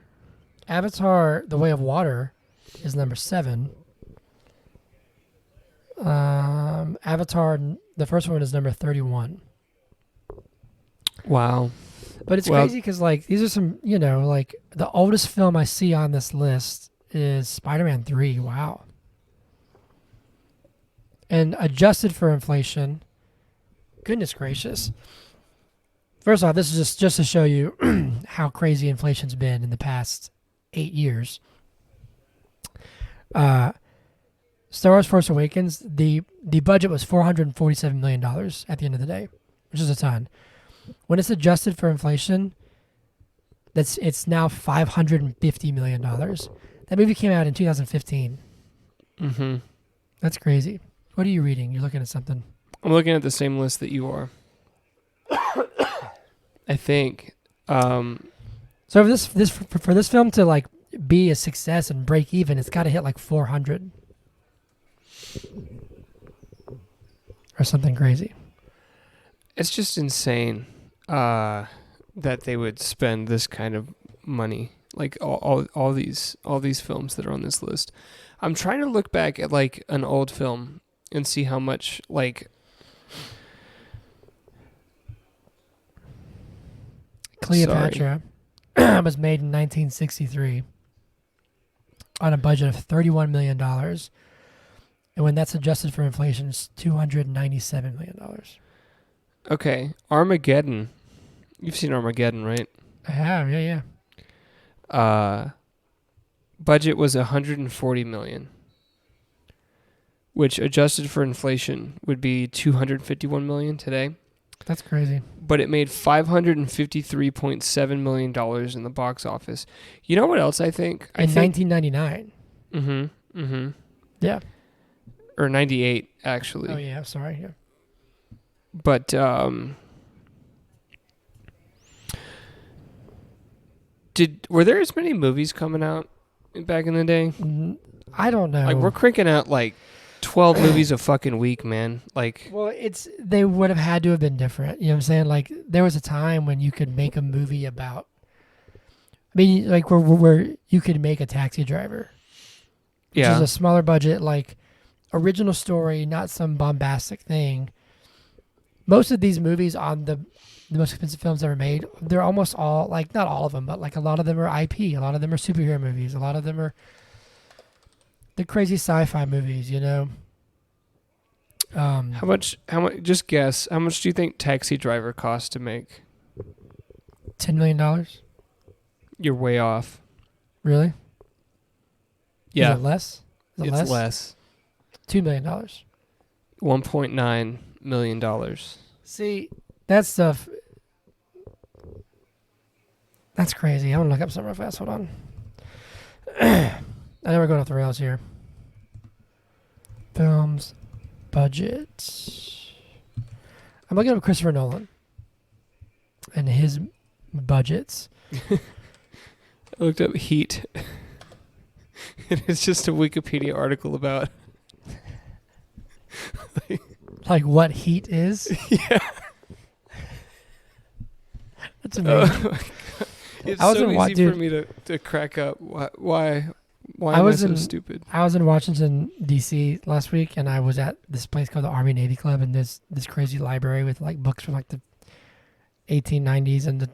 Avatar, The Way of Water is number 7. Avatar, the first one is number 31. Wow. But it's crazy because, like, these are some, you know, like, the oldest film I see on this list is Spider-Man 3. Wow. And adjusted for inflation, goodness gracious. First off, this is just to show you how crazy inflation's been in the past 8 years. Star Wars Force Awakens, the budget was $447 million at the end of the day, which is a ton. When it's adjusted for inflation, it's now $550 million. That movie came out in 2015. Mm-hmm. That's crazy. What are you reading? You're looking at something. I'm looking at the same list that you are. I think. So for this film to like be a success and break even, it's got to hit like 400 or something crazy. It's just insane. that they would spend this kind of money. Like all these films that are on this list. I'm trying to look back at like an old film and see how much like Cleopatra was made in 1963 on a budget of $31 million. And when that's adjusted for inflation, it's $297 million. Okay, Armageddon. You've seen Armageddon, right? I have, yeah. Budget was $140 million, which adjusted for inflation would be $251 million today. That's crazy. But it made $553.7 million in the box office. You know what else I think? In 1999. Yeah. Or 98, actually. Oh, yeah, sorry. Yeah. But were there as many movies coming out back in the day? I don't know. Like, we're cranking out like 12 movies a fucking week, man. Like, well, they would have had to have been different. You know what I'm saying? Like, there was a time when you could make a movie about. I mean, like where you could make a Taxi Driver, which is a smaller budget, like original story, not some bombastic thing. Most of these movies on the most expensive films ever made, they're almost all, like, not all of them, but like a lot of them are IP. A lot of them are superhero movies. A lot of them are the crazy sci-fi movies, you know. How much, just guess, how much do you think Taxi Driver cost to make? $10 million? You're way off. Really? Yeah. Is it less? It's less. $2 million. $1.9 million. See, that stuff, that's crazy. I'm going to look up something real fast. Hold on. I know we're going off the rails here. Films, budgets. I'm looking up Christopher Nolan and his budgets. I looked up Heat. And it's just a Wikipedia article about like what Heat is. Yeah. That's amazing. It's so easy for me to crack up. Why am I so stupid? I was in Washington, D.C. last week, and I was at this place called the Army Navy Club, and there's this crazy library with like books from like the 1890s and the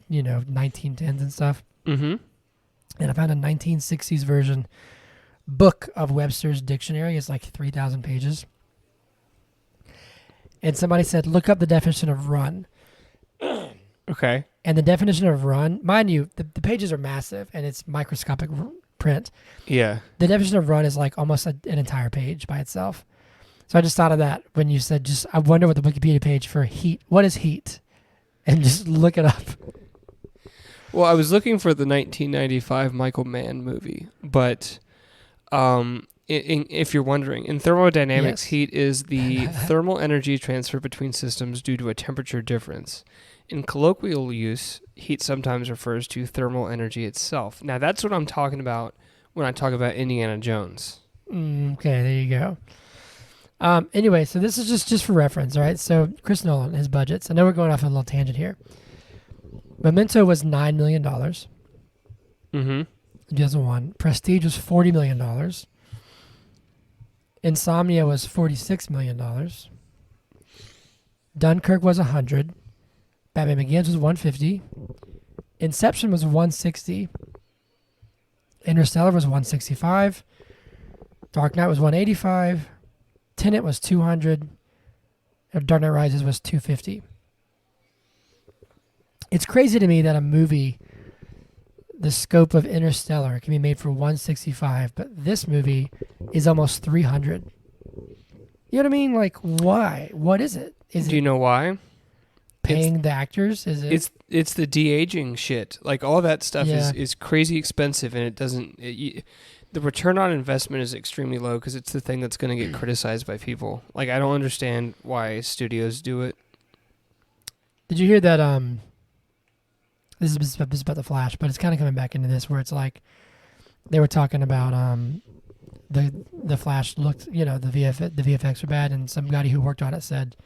1910s and stuff. Mm-hmm. And I found a 1960s version book of Webster's dictionary. It's like 3,000 pages. And somebody said, look up the definition of run. Okay. And the definition of run, mind you, the pages are massive and it's microscopic print. Yeah. The definition of run is like almost an entire page by itself. So I just thought of that when you said, I wonder what the Wikipedia page for heat, what is heat? And just look it up. Well, I was looking for the 1995 Michael Mann movie, but if you're wondering, in thermodynamics, yes. Heat is the thermal energy transfer between systems due to a temperature difference. In colloquial use, heat sometimes refers to thermal energy itself. Now, that's what I'm talking about when I talk about Indiana Jones. Okay, there you go. Anyway, so this is just for reference, all right? So Chris Nolan, his budgets. I know we're going off on a little tangent here. Memento was $9 million. Mm-hmm. 2001. Prestige was $40 million. Insomnia was $46 million. Dunkirk was $100. Batman Begins was $150. Inception was $160. Interstellar was $165. Dark Knight was $185. Tenet was $200. Dark Knight Rises was $250. It's crazy to me that a movie the scope of Interstellar can be made for $165, but this movie is almost $300. You know what I mean? Like, why? What is it? Do you know why? Paying the actors? Is it? It's the de-aging shit. Like, all that stuff is crazy expensive, and it doesn't. The return on investment is extremely low because it's the thing that's going to get criticized by people. Like, I don't understand why studios do it. Did you hear that? This is about the Flash, but it's kind of coming back into this where it's like they were talking about the Flash looked, the VFX are bad, and somebody who worked on it said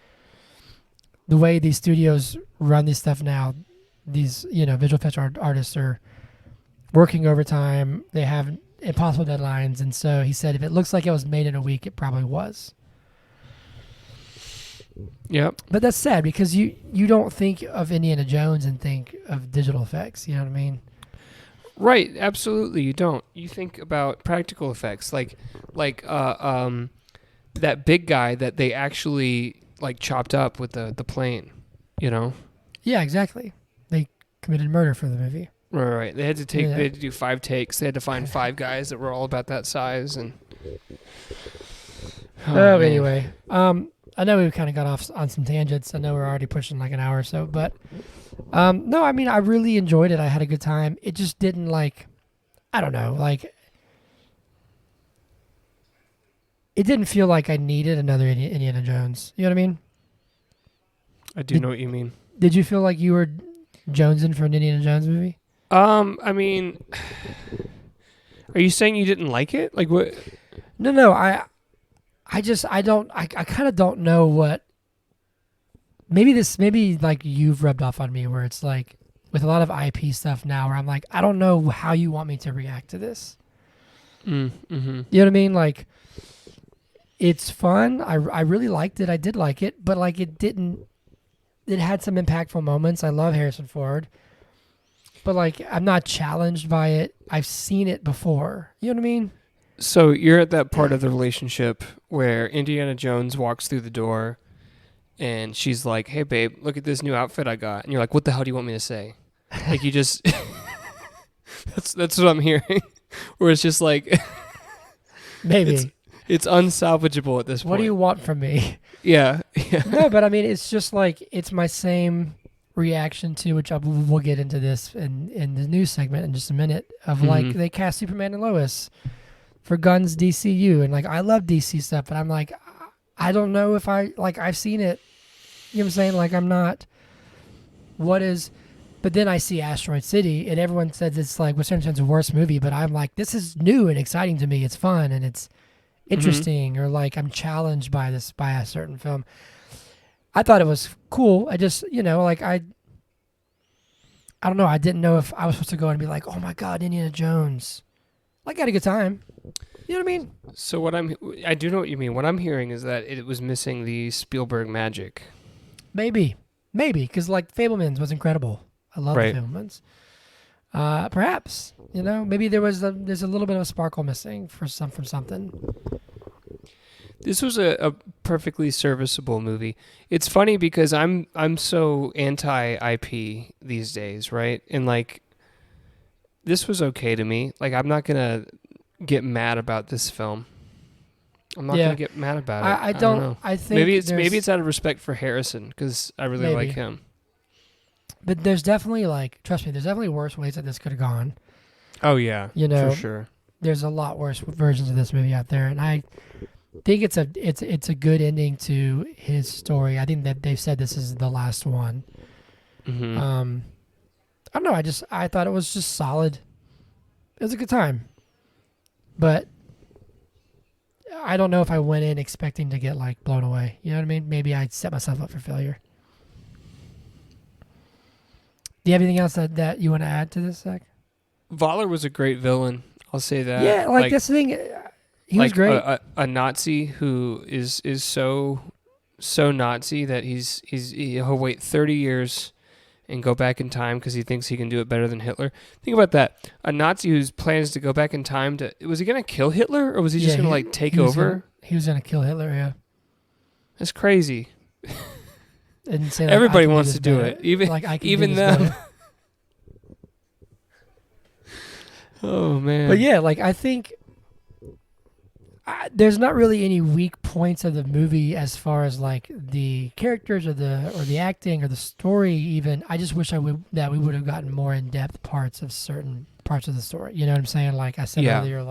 the way these studios run this stuff now, these visual effects artists are working overtime. They have impossible deadlines, and so he said if it looks like it was made in a week, it probably was. Yep. But that's sad because you don't think of Indiana Jones and think of digital effects. You know what I mean? Right. Absolutely. You don't. You think about practical effects, like that big guy that they actually like chopped up with the plane. Yeah, exactly. They committed murder for the movie. Right. They had to They had to do 5 takes. They had to find 5 guys that were all about that size. And anyway, I know we kind of got off on some tangents. I know we're already pushing like an hour or so, but no, I mean I really enjoyed it. I had a good time. It just didn't I don't know, it didn't feel like I needed another Indiana Jones. You know what I mean? I do know what you mean. Did you feel like you were jonesing for an Indiana Jones movie? I mean, are you saying you didn't like it? Like what? No, I kind of don't know what. Maybe like you've rubbed off on me where it's like with a lot of IP stuff now where I'm like, I don't know how you want me to react to this. Mm-hmm. You know what I mean? Like, it's fun. I really liked it. I did like it, but like it had some impactful moments. I love Harrison Ford, but like I'm not challenged by it. I've seen it before. You know what I mean? So you're at that part of the relationship where Indiana Jones walks through the door and she's like, "Hey babe, look at this new outfit I got." And you're like, "What the hell do you want me to say?" Like you just that's what I'm hearing. Where it's just like maybe it's unsalvageable at this point. What do you want from me? Yeah. No, but I mean it's just like it's my same reaction to, which we'll get into this in the news segment in just a minute, of like they cast Superman and Lois for Gunn's DCU, and like I love DC stuff, but I'm like I don't know if I've seen it. You know what I'm saying? Like I'm not. But then I see Asteroid City, and everyone says it's like, with certain sense, a worse movie. But I'm like, this is new and exciting to me. It's fun and it's interesting, or like I'm challenged by a certain film. I thought it was cool. I just, like I don't know. I didn't know if I was supposed to go and be like, oh my God, Indiana Jones. Like I had a good time. You know what I mean? So I do know what you mean. What I'm hearing is that it was missing the Spielberg magic. Maybe, because like Fabelmans was incredible. I love the Fabelmans. Perhaps, maybe there's a little bit of a sparkle missing from something. This was a perfectly serviceable movie. It's funny because I'm so anti-IP these days, right? And like, this was okay to me. Like, I'm not gonna get mad about this film. I'm not gonna get mad about it. I don't know. I think maybe it's out of respect for Harrison because I really like him. But there's definitely trust me, there's definitely worse ways that this could have gone. Oh yeah, for sure. There's a lot worse versions of this movie out there, and I think it's a good ending to his story. I think that they've said this is the last one. Mm-hmm. I don't know. I thought it was just solid. It was a good time, but I don't know if I went in expecting to get blown away. You know what I mean? Maybe I set myself up for failure. Do you have anything else that you want to add to this, Zach? Waller was a great villain. I'll say that. Yeah, this thing, he was great. A Nazi who is so Nazi that he'll wait 30 years and go back in time because he thinks he can do it better than Hitler. Think about that. A Nazi whose plans to go back in time was he going to kill Hitler or was he just going to take over? He was going to kill Hitler, yeah. That's crazy. And say, everybody wants to do it, even them. Oh man! But yeah, I think there's not really any weak points of the movie as far as the characters or the acting or the story. Even I just wish that we would have gotten more in depth parts of certain parts of the story. You know what I'm saying? Like I said earlier,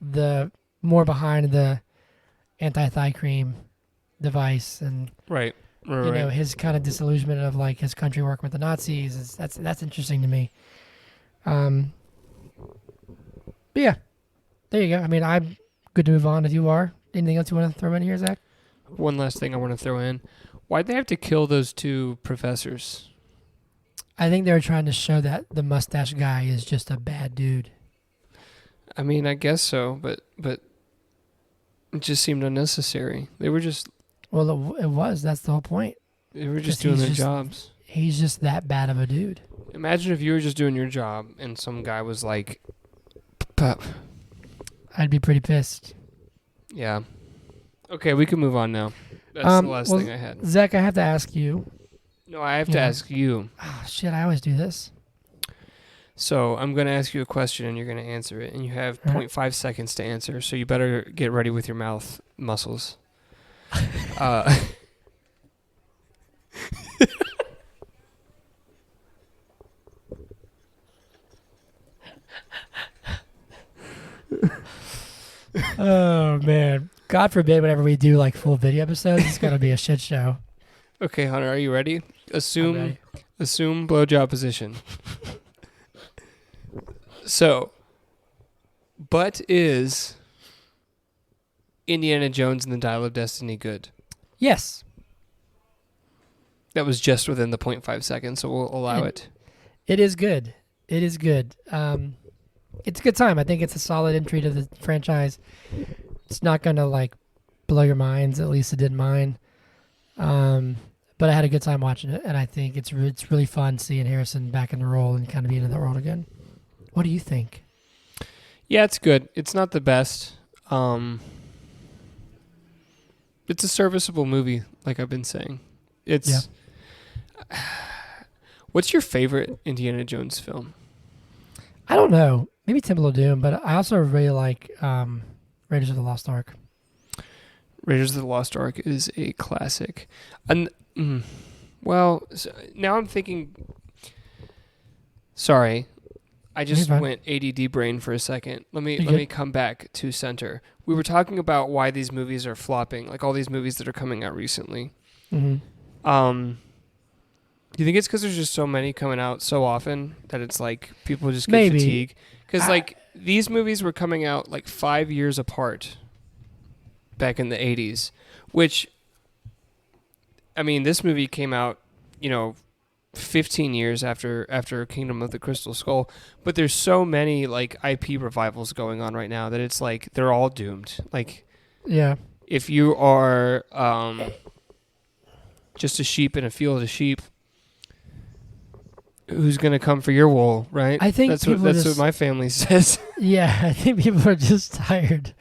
the more behind the anti-thigh cream device and right. His kind of disillusionment of his country working with the Nazis that's interesting to me. But yeah, there you go. I mean, I'm good to move on if you are. Anything else you want to throw in here, Zach? One last thing I want to throw in. Why'd they have to kill those 2 professors? I think they were trying to show that the mustache guy is just a bad dude. I mean, I guess so, but it just seemed unnecessary. They were just Well, it was. That's the whole point. doing their jobs. He's just that bad of a dude. Imagine if you were just doing your job and some guy was like, "Pup." I'd be pretty pissed. Yeah. Okay, we can move on now. That's the last thing I had. Zach, I have to ask you. No, I have to ask you. Oh, shit, I always do this. So I'm going to ask you a question and you're going to answer it. And you have 0.5 seconds to answer. So you better get ready with your mouth muscles. Oh, man. God forbid whenever we do like full video episodes, it's going to be a shit show. Okay, Hunter, are you ready? I'm ready. Assume blowjob position. So, but is Indiana Jones and the Dial of Destiny good? Yes. That was just within the 0.5 seconds, so we'll allow it. It is good. It is good. It's a good time. I think it's a solid entry to the franchise. It's not going to like blow your minds. At least it did mine. But I had a good time watching it, and I think it's really fun seeing Harrison back in the role and kind of being in the world again. What do you think? Yeah, it's good. It's not the best. It's a serviceable movie, like I've been saying. It's. Yeah. What's your favorite Indiana Jones film? I don't know. Maybe Temple of Doom, but I also really like Raiders of the Lost Ark. Raiders of the Lost Ark is a classic. And well, so now I'm thinking. Sorry, I just went ADD brain for a second. Let me come back to center. We were talking about why these movies are flopping, like all these movies that are coming out recently. Mm-hmm. Do you think it's because there's just so many coming out so often that it's like people just get fatigued? Because like these movies were coming out like 5 years apart back in the 80s, which, I mean, this movie came out, 15 years after Kingdom of the Crystal Skull, but there's so many like IP revivals going on right now that it's like they're all doomed. Like, yeah, if you are just a sheep in a field of sheep, who's gonna come for your wool, right? I think that's what my family says. Yeah, I think people are just tired.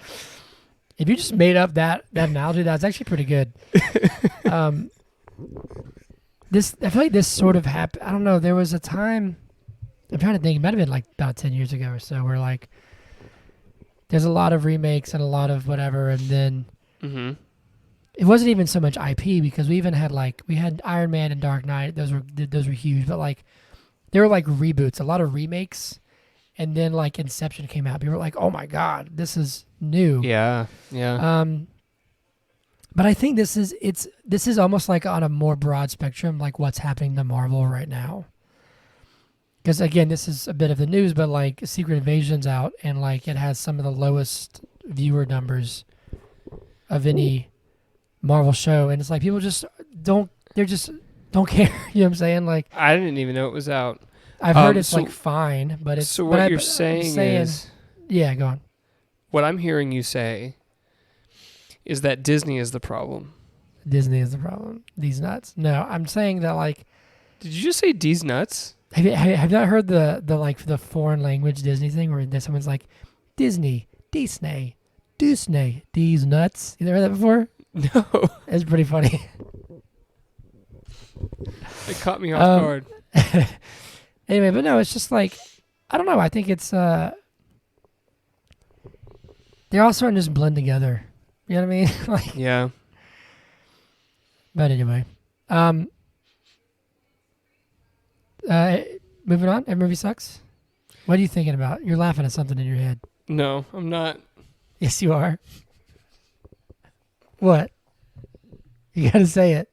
If you just made up that analogy, that's actually pretty good. I feel like this sort of happened. I don't know. There was a time, I'm trying to think, it might have been like about 10 years ago or so, where like there's a lot of remakes and a lot of whatever, and then it wasn't even so much IP, because we even had we had Iron Man and Dark Knight. Those were huge, but like there were like reboots, a lot of remakes, and then like Inception came out. People were like, "Oh my god, this is new." Yeah. But I think this is almost like on a more broad spectrum, like what's happening to Marvel right now. Because again, this is a bit of the news, but like Secret Invasion's out, and like it has some of the lowest viewer numbers of any Marvel show, and it's like people just don't care. You know what I'm saying? Like, I didn't even know it was out. I've heard it's like fine, but it's. So what you're saying is, yeah, go on. What I'm hearing you say is that Disney is the problem. Disney is the problem. These nuts. No, I'm saying that like. Did you just say these nuts? Have you not heard the foreign language Disney thing where someone's like, Disney, these nuts? You ever heard that before? No. It's pretty funny. It caught me off guard. Anyway, but no, it's just like, I don't know. I think it's, they're all starting to just blend together. You know what I mean? Like, yeah. But anyway, moving on. Every movie sucks. What are you thinking about? You're laughing at something in your head. No, I'm not. Yes, you are. What? You gotta say it.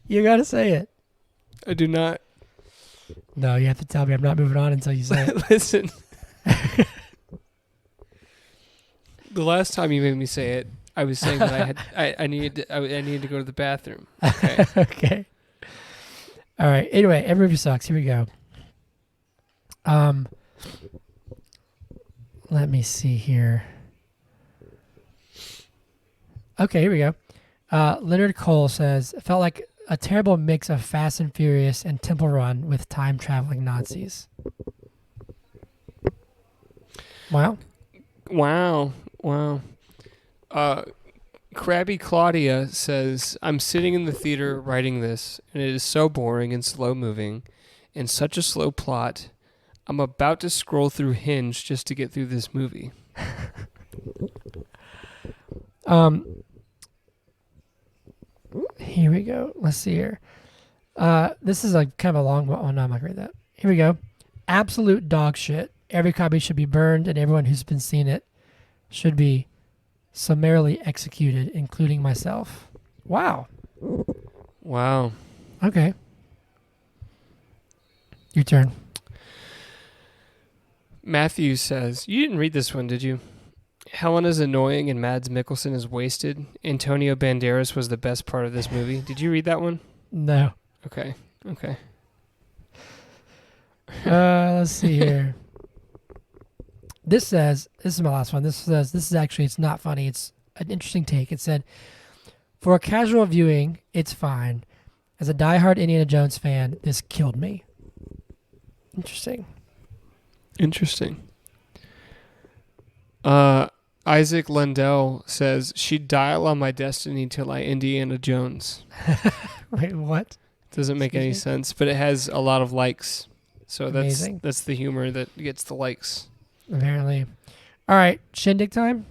You gotta say it. I do not. No, you have to tell me. I'm not moving on until you say it. Listen. The last time you made me say it, I was saying that I needed to go to the bathroom. Okay. Okay. All right. Anyway, every movie sucks. Here we go. Let me see here. Okay, here we go. Leonard Cole says, it felt like a terrible mix of Fast and Furious and Temple Run with time-traveling Nazis. Wow. Wow. Crabby Claudia says, I'm sitting in the theater writing this, and it is so boring and slow-moving, and such a slow plot. I'm about to scroll through Hinge just to get through this movie. Here we go. Let's see here. This is like kind of a long one. Oh, no, I'm not going to read that. Here we go. Absolute dog shit. Every copy should be burned, and everyone who's been seeing it should be summarily executed, including myself. Wow. Okay. Your turn. Matthew says, you didn't read this one, did you? Helena's annoying and Mads Mikkelsen is wasted. Antonio Banderas was the best part of this movie. Did you read that one? No. Okay. Let's see here. This is my last one. This is actually, it's not funny. It's an interesting take. It said, for a casual viewing, it's fine. As a diehard Indiana Jones fan, this killed me. Interesting. Isaac Lundell says, she'd dial on my destiny till I Indiana Jones. Wait, what? Doesn't make any sense, but it has a lot of likes. So Amazing. that's the humor that gets the likes. Apparently. All right, shindig time?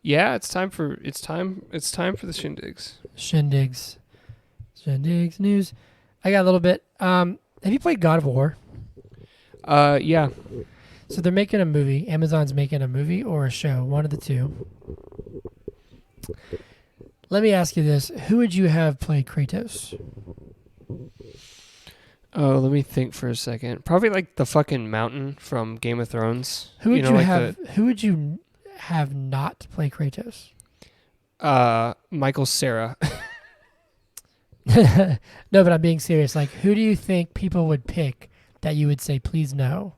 Yeah, it's time for the shindigs. Shindigs news. I got a little bit. Have you played God of War? Yeah. So they're making a movie. Amazon's making a movie or a show, one of the two. Let me ask you this. Who would you have play Kratos? Oh, let me think for a second. Probably like the fucking mountain from Game of Thrones. Who would who would you have not play Kratos? Michael Cera. No, but I'm being serious. Like, who do you think people would pick that you would say, please no?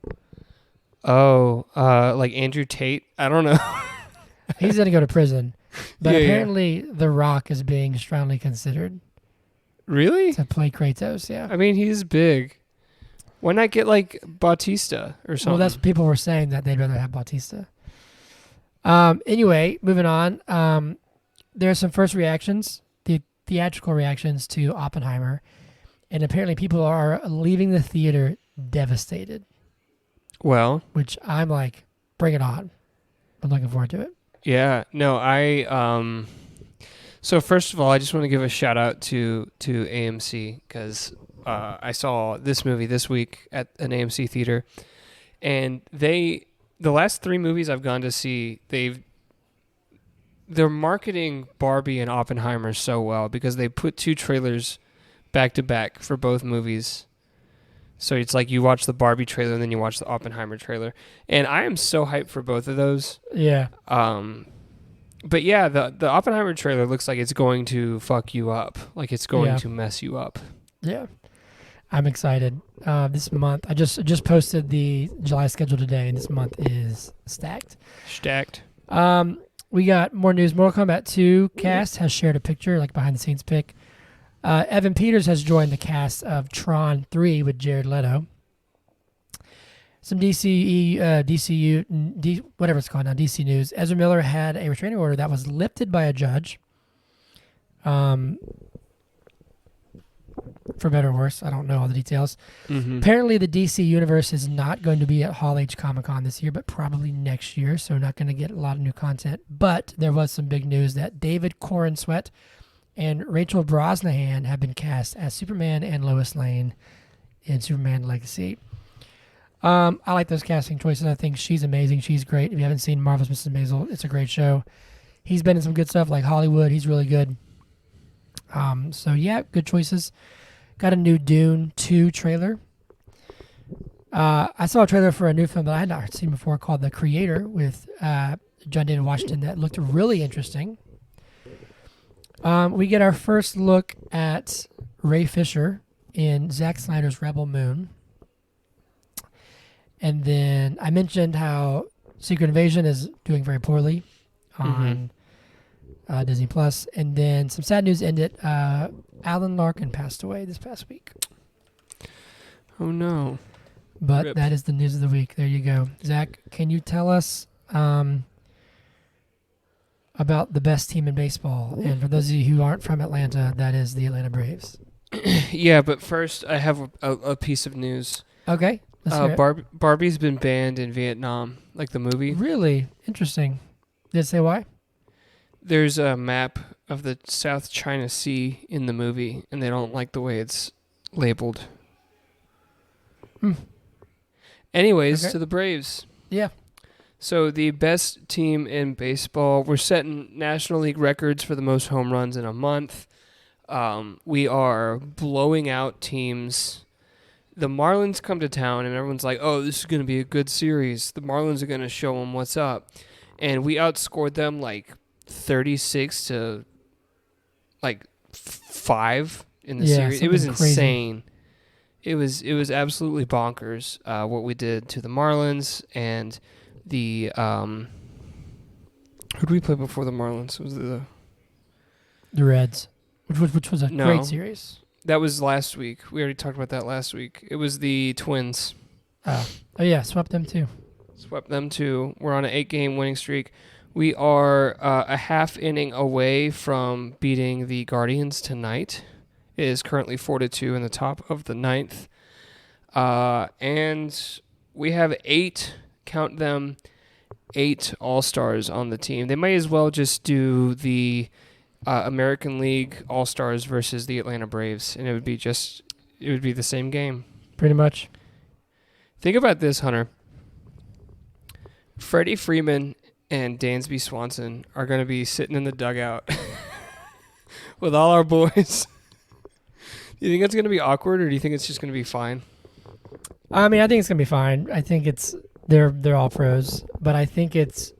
Oh, like Andrew Tate? I don't know. He's going to go to prison. But Yeah. apparently The Rock is being strongly considered Really? to play Kratos, yeah. I mean, he's big. Why not get like Bautista or something? Well, that's what people were saying, that they'd rather have Bautista. Anyway, moving on. There are some first reactions, the theatrical reactions to Oppenheimer. And apparently people are leaving the theater devastated. Well, Which I'm like, bring it on. I'm looking forward to it. yeah. No, so first of all, I just want to give a shout out to AMC because I saw this movie this week at an AMC theater, and the last 3 movies I've gone to see, they're marketing Barbie and Oppenheimer so well because they put 2 trailers back to back for both movies. So it's like you watch the Barbie trailer and then you watch the Oppenheimer trailer, and I am so hyped for both of those. Yeah. But yeah, the Oppenheimer trailer looks like it's going to fuck you up. Like it's going to mess you up. Yeah. I'm excited. This month, I just posted the July schedule today, and this month is stacked. We got more news. Mortal Kombat 2 cast has shared a picture, like behind the scenes pic. Evan Peters has joined the cast of Tron 3 with Jared Leto. Some DCU, whatever it's called now, DC News. Ezra Miller had a restraining order that was lifted by a judge. For better or worse, I don't know all the details. Mm-hmm. Apparently, the DC universe is not going to be at Hall H Comic Con this year, but probably next year, so not going to get a lot of new content. But there was some big news that David Corenswet and Rachel Brosnahan have been cast as Superman and Lois Lane in Superman Legacy. I like those casting choices. I think she's amazing. She's great. If you haven't seen Marvel's Mrs. Maisel, it's a great show. He's been in some good stuff like Hollywood. He's really good. So yeah, good choices. Got a new Dune 2 trailer. I saw a trailer for a new film that I had not seen before called The Creator with John David Washington that looked really interesting. We get our first look at Ray Fisher in Zack Snyder's Rebel Moon. And then I mentioned how Secret Invasion is doing very poorly on Disney Plus. And then some sad news ended. Alan Larkin passed away this past week. Oh, no. But Rip. that is the news of the week. There you go. Zach, can you tell us about the best team in baseball? And for those of you who aren't from Atlanta, that is the Atlanta Braves. Yeah, but first I have a piece of news. Okay. Let's hear it. Barbie's been banned in Vietnam, like the movie. Really? Interesting. Did it say why? There's a map of the South China Sea in the movie, and they don't like the way it's labeled. Anyways, Okay. to the Braves. Yeah. So the best team in baseball, we're setting National League records for the most home runs in a month. We are blowing out teams. The Marlins come to town, and everyone's like, oh, this is going to be a good series. The Marlins are going to show them what's up. And we outscored them like 36 to like 5 in the series. It was insane. It was absolutely bonkers what we did to the Marlins. And the who did we play before the Marlins? Was it the Reds, which was a great series. That was last week. We already talked about that last week. It was the Twins. Oh yeah, swept them too. Swept them too. We're on an 8-game winning streak. We are a half inning away from beating the Guardians tonight. It is currently 4-2 in the top of the 9th. And we have 8, count them, 8 All-Stars on the team. They might as well just do the American League All-Stars versus the Atlanta Braves, and it would be the same game. Pretty much. Think about this, Hunter. Freddie Freeman and Dansby Swanson are going to be sitting in the dugout with all our boys. Do you think that's going to be awkward, or do you think it's just going to be fine? I mean, I think it's going to be fine. I think they're all pros, but I think it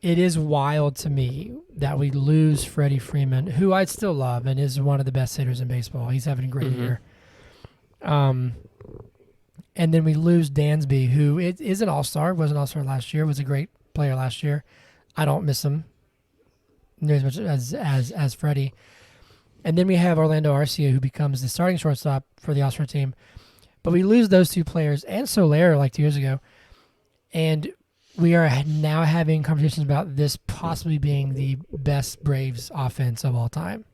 is wild to me that we lose Freddie Freeman, who I still love and is one of the best hitters in baseball. He's having a great year. And then we lose Dansby, who is an all-star, was an all-star last year, was a great player last year. I don't miss him near as much as Freddie. And then we have Orlando Arcia, who becomes the starting shortstop for the all-star team. But we lose those two players and Soler like 2 years ago. And we are now having conversations about this possibly being the best Braves offense of all time.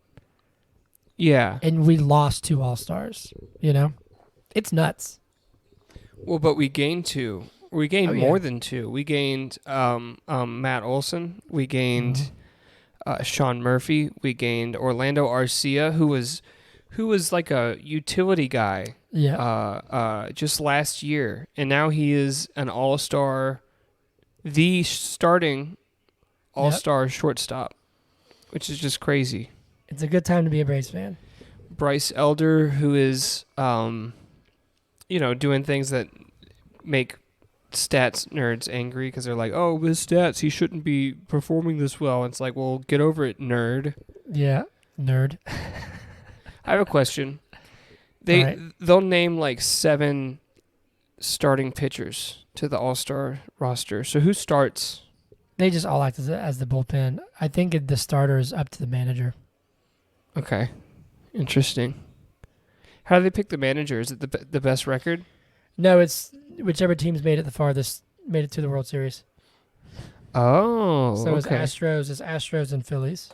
Yeah. And we lost 2 All-Stars, It's nuts. Well, but we gained 2. We gained more than 2. We gained Matt Olson. We gained Sean Murphy. We gained Orlando Arcia, who was like a utility guy just last year. And now he is an all-star, the starting all-star shortstop, which is just crazy. It's a good time to be a Braves fan. Bryce Elder, who is, doing things that make stats nerds angry because they're like, oh, with stats, he shouldn't be performing this well. And it's like, well, get over it, nerd. Yeah, nerd. I have a question. They'll name like 7 starting pitchers to the All-Star roster. So who starts? They just all act as the bullpen. I think the starter is up to the manager. Okay. Interesting. How do they pick the manager? Is it the best record? No, it's whichever team's made it the farthest, made it to the World Series. Oh, so okay. It's Astros and Phillies.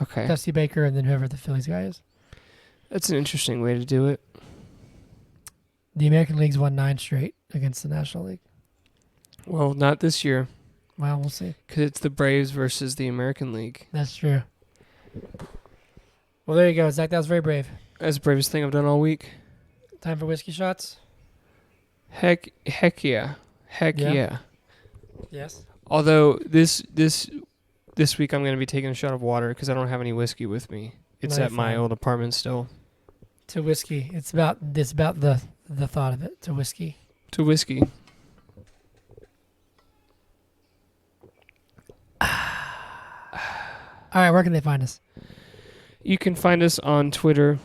Okay. Dusty Baker and then whoever the Phillies guy is. That's an interesting way to do it. The American League's won 9 straight against the National League. Well, not this year. Well, we'll see. Because it's the Braves versus the American League. That's true. Well, there you go, Zach. That was very brave. That's the bravest thing I've done all week. Time for whiskey shots? Heck yeah. Heck yeah. Yes. Although this week I'm going to be taking a shot of water because I don't have any whiskey with me. It's at my old apartment still. To whiskey. It's about the thought of it. To whiskey. To whiskey. All right, where can they find us? You can find us on Twitter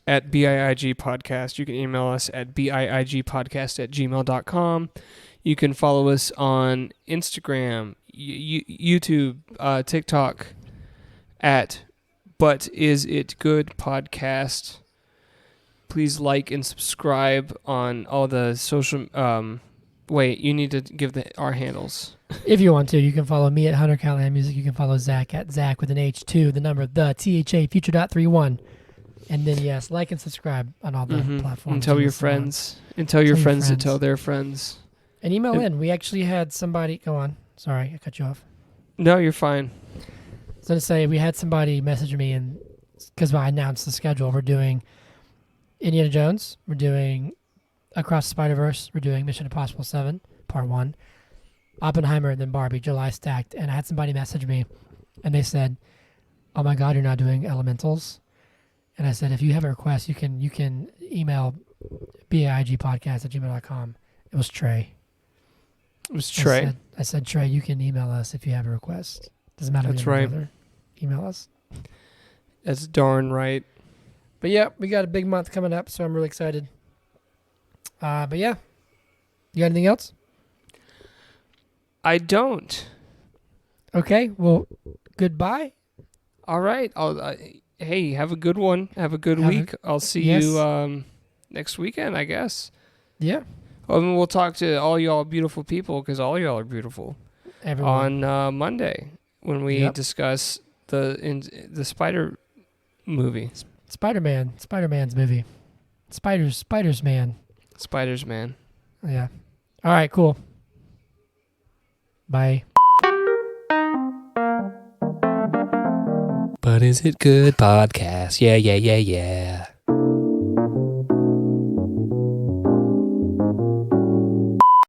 at BIIG Podcast. You can email us at biigpodcast@gmail.com. You can follow us on Instagram, YouTube, TikTok at But Is It Good Podcast. Please like and subscribe on all the social... wait, you need to give our handles. If you want to, you can follow me at Hunter Callahan Music. You can follow Zach at Zach with an H2, the number, the THA, future.31. And then, yes, like and subscribe on all the platforms. And tell your friends. And tell your friends to tell their friends. And email in. We actually had somebody... Go on. Sorry, I cut you off. No, you're fine. I was going to say, we had somebody message me, and because I announced the schedule. We're doing Indiana Jones. We're doing Across the Spider-Verse. We're doing Mission Impossible 7, Part 1. Oppenheimer, and then Barbie, July stacked. And I had somebody message me, and they said, "Oh my God, you're not doing Elementals." And I said, if you have a request, you can email biigpodcast@gmail.com. It was Trey. It was Trey. I said, Trey, you can email us if you have a request. Doesn't matter. That's right. Email us. That's darn right. But yeah, we got a big month coming up, so I'm really excited. But yeah, you got anything else? I don't. Okay, well, goodbye. All right. Hey, have a good one. Have a good week. I'll see you next weekend, I guess. Yeah. I mean, we'll talk to all y'all beautiful people, because all y'all are beautiful. Everyone. On Monday when we discuss the Spider movie. Spider-Man's movie. Spiders Man. Spiders Man. Yeah. All right, cool. Bye. But Is It Good Podcast? Yeah.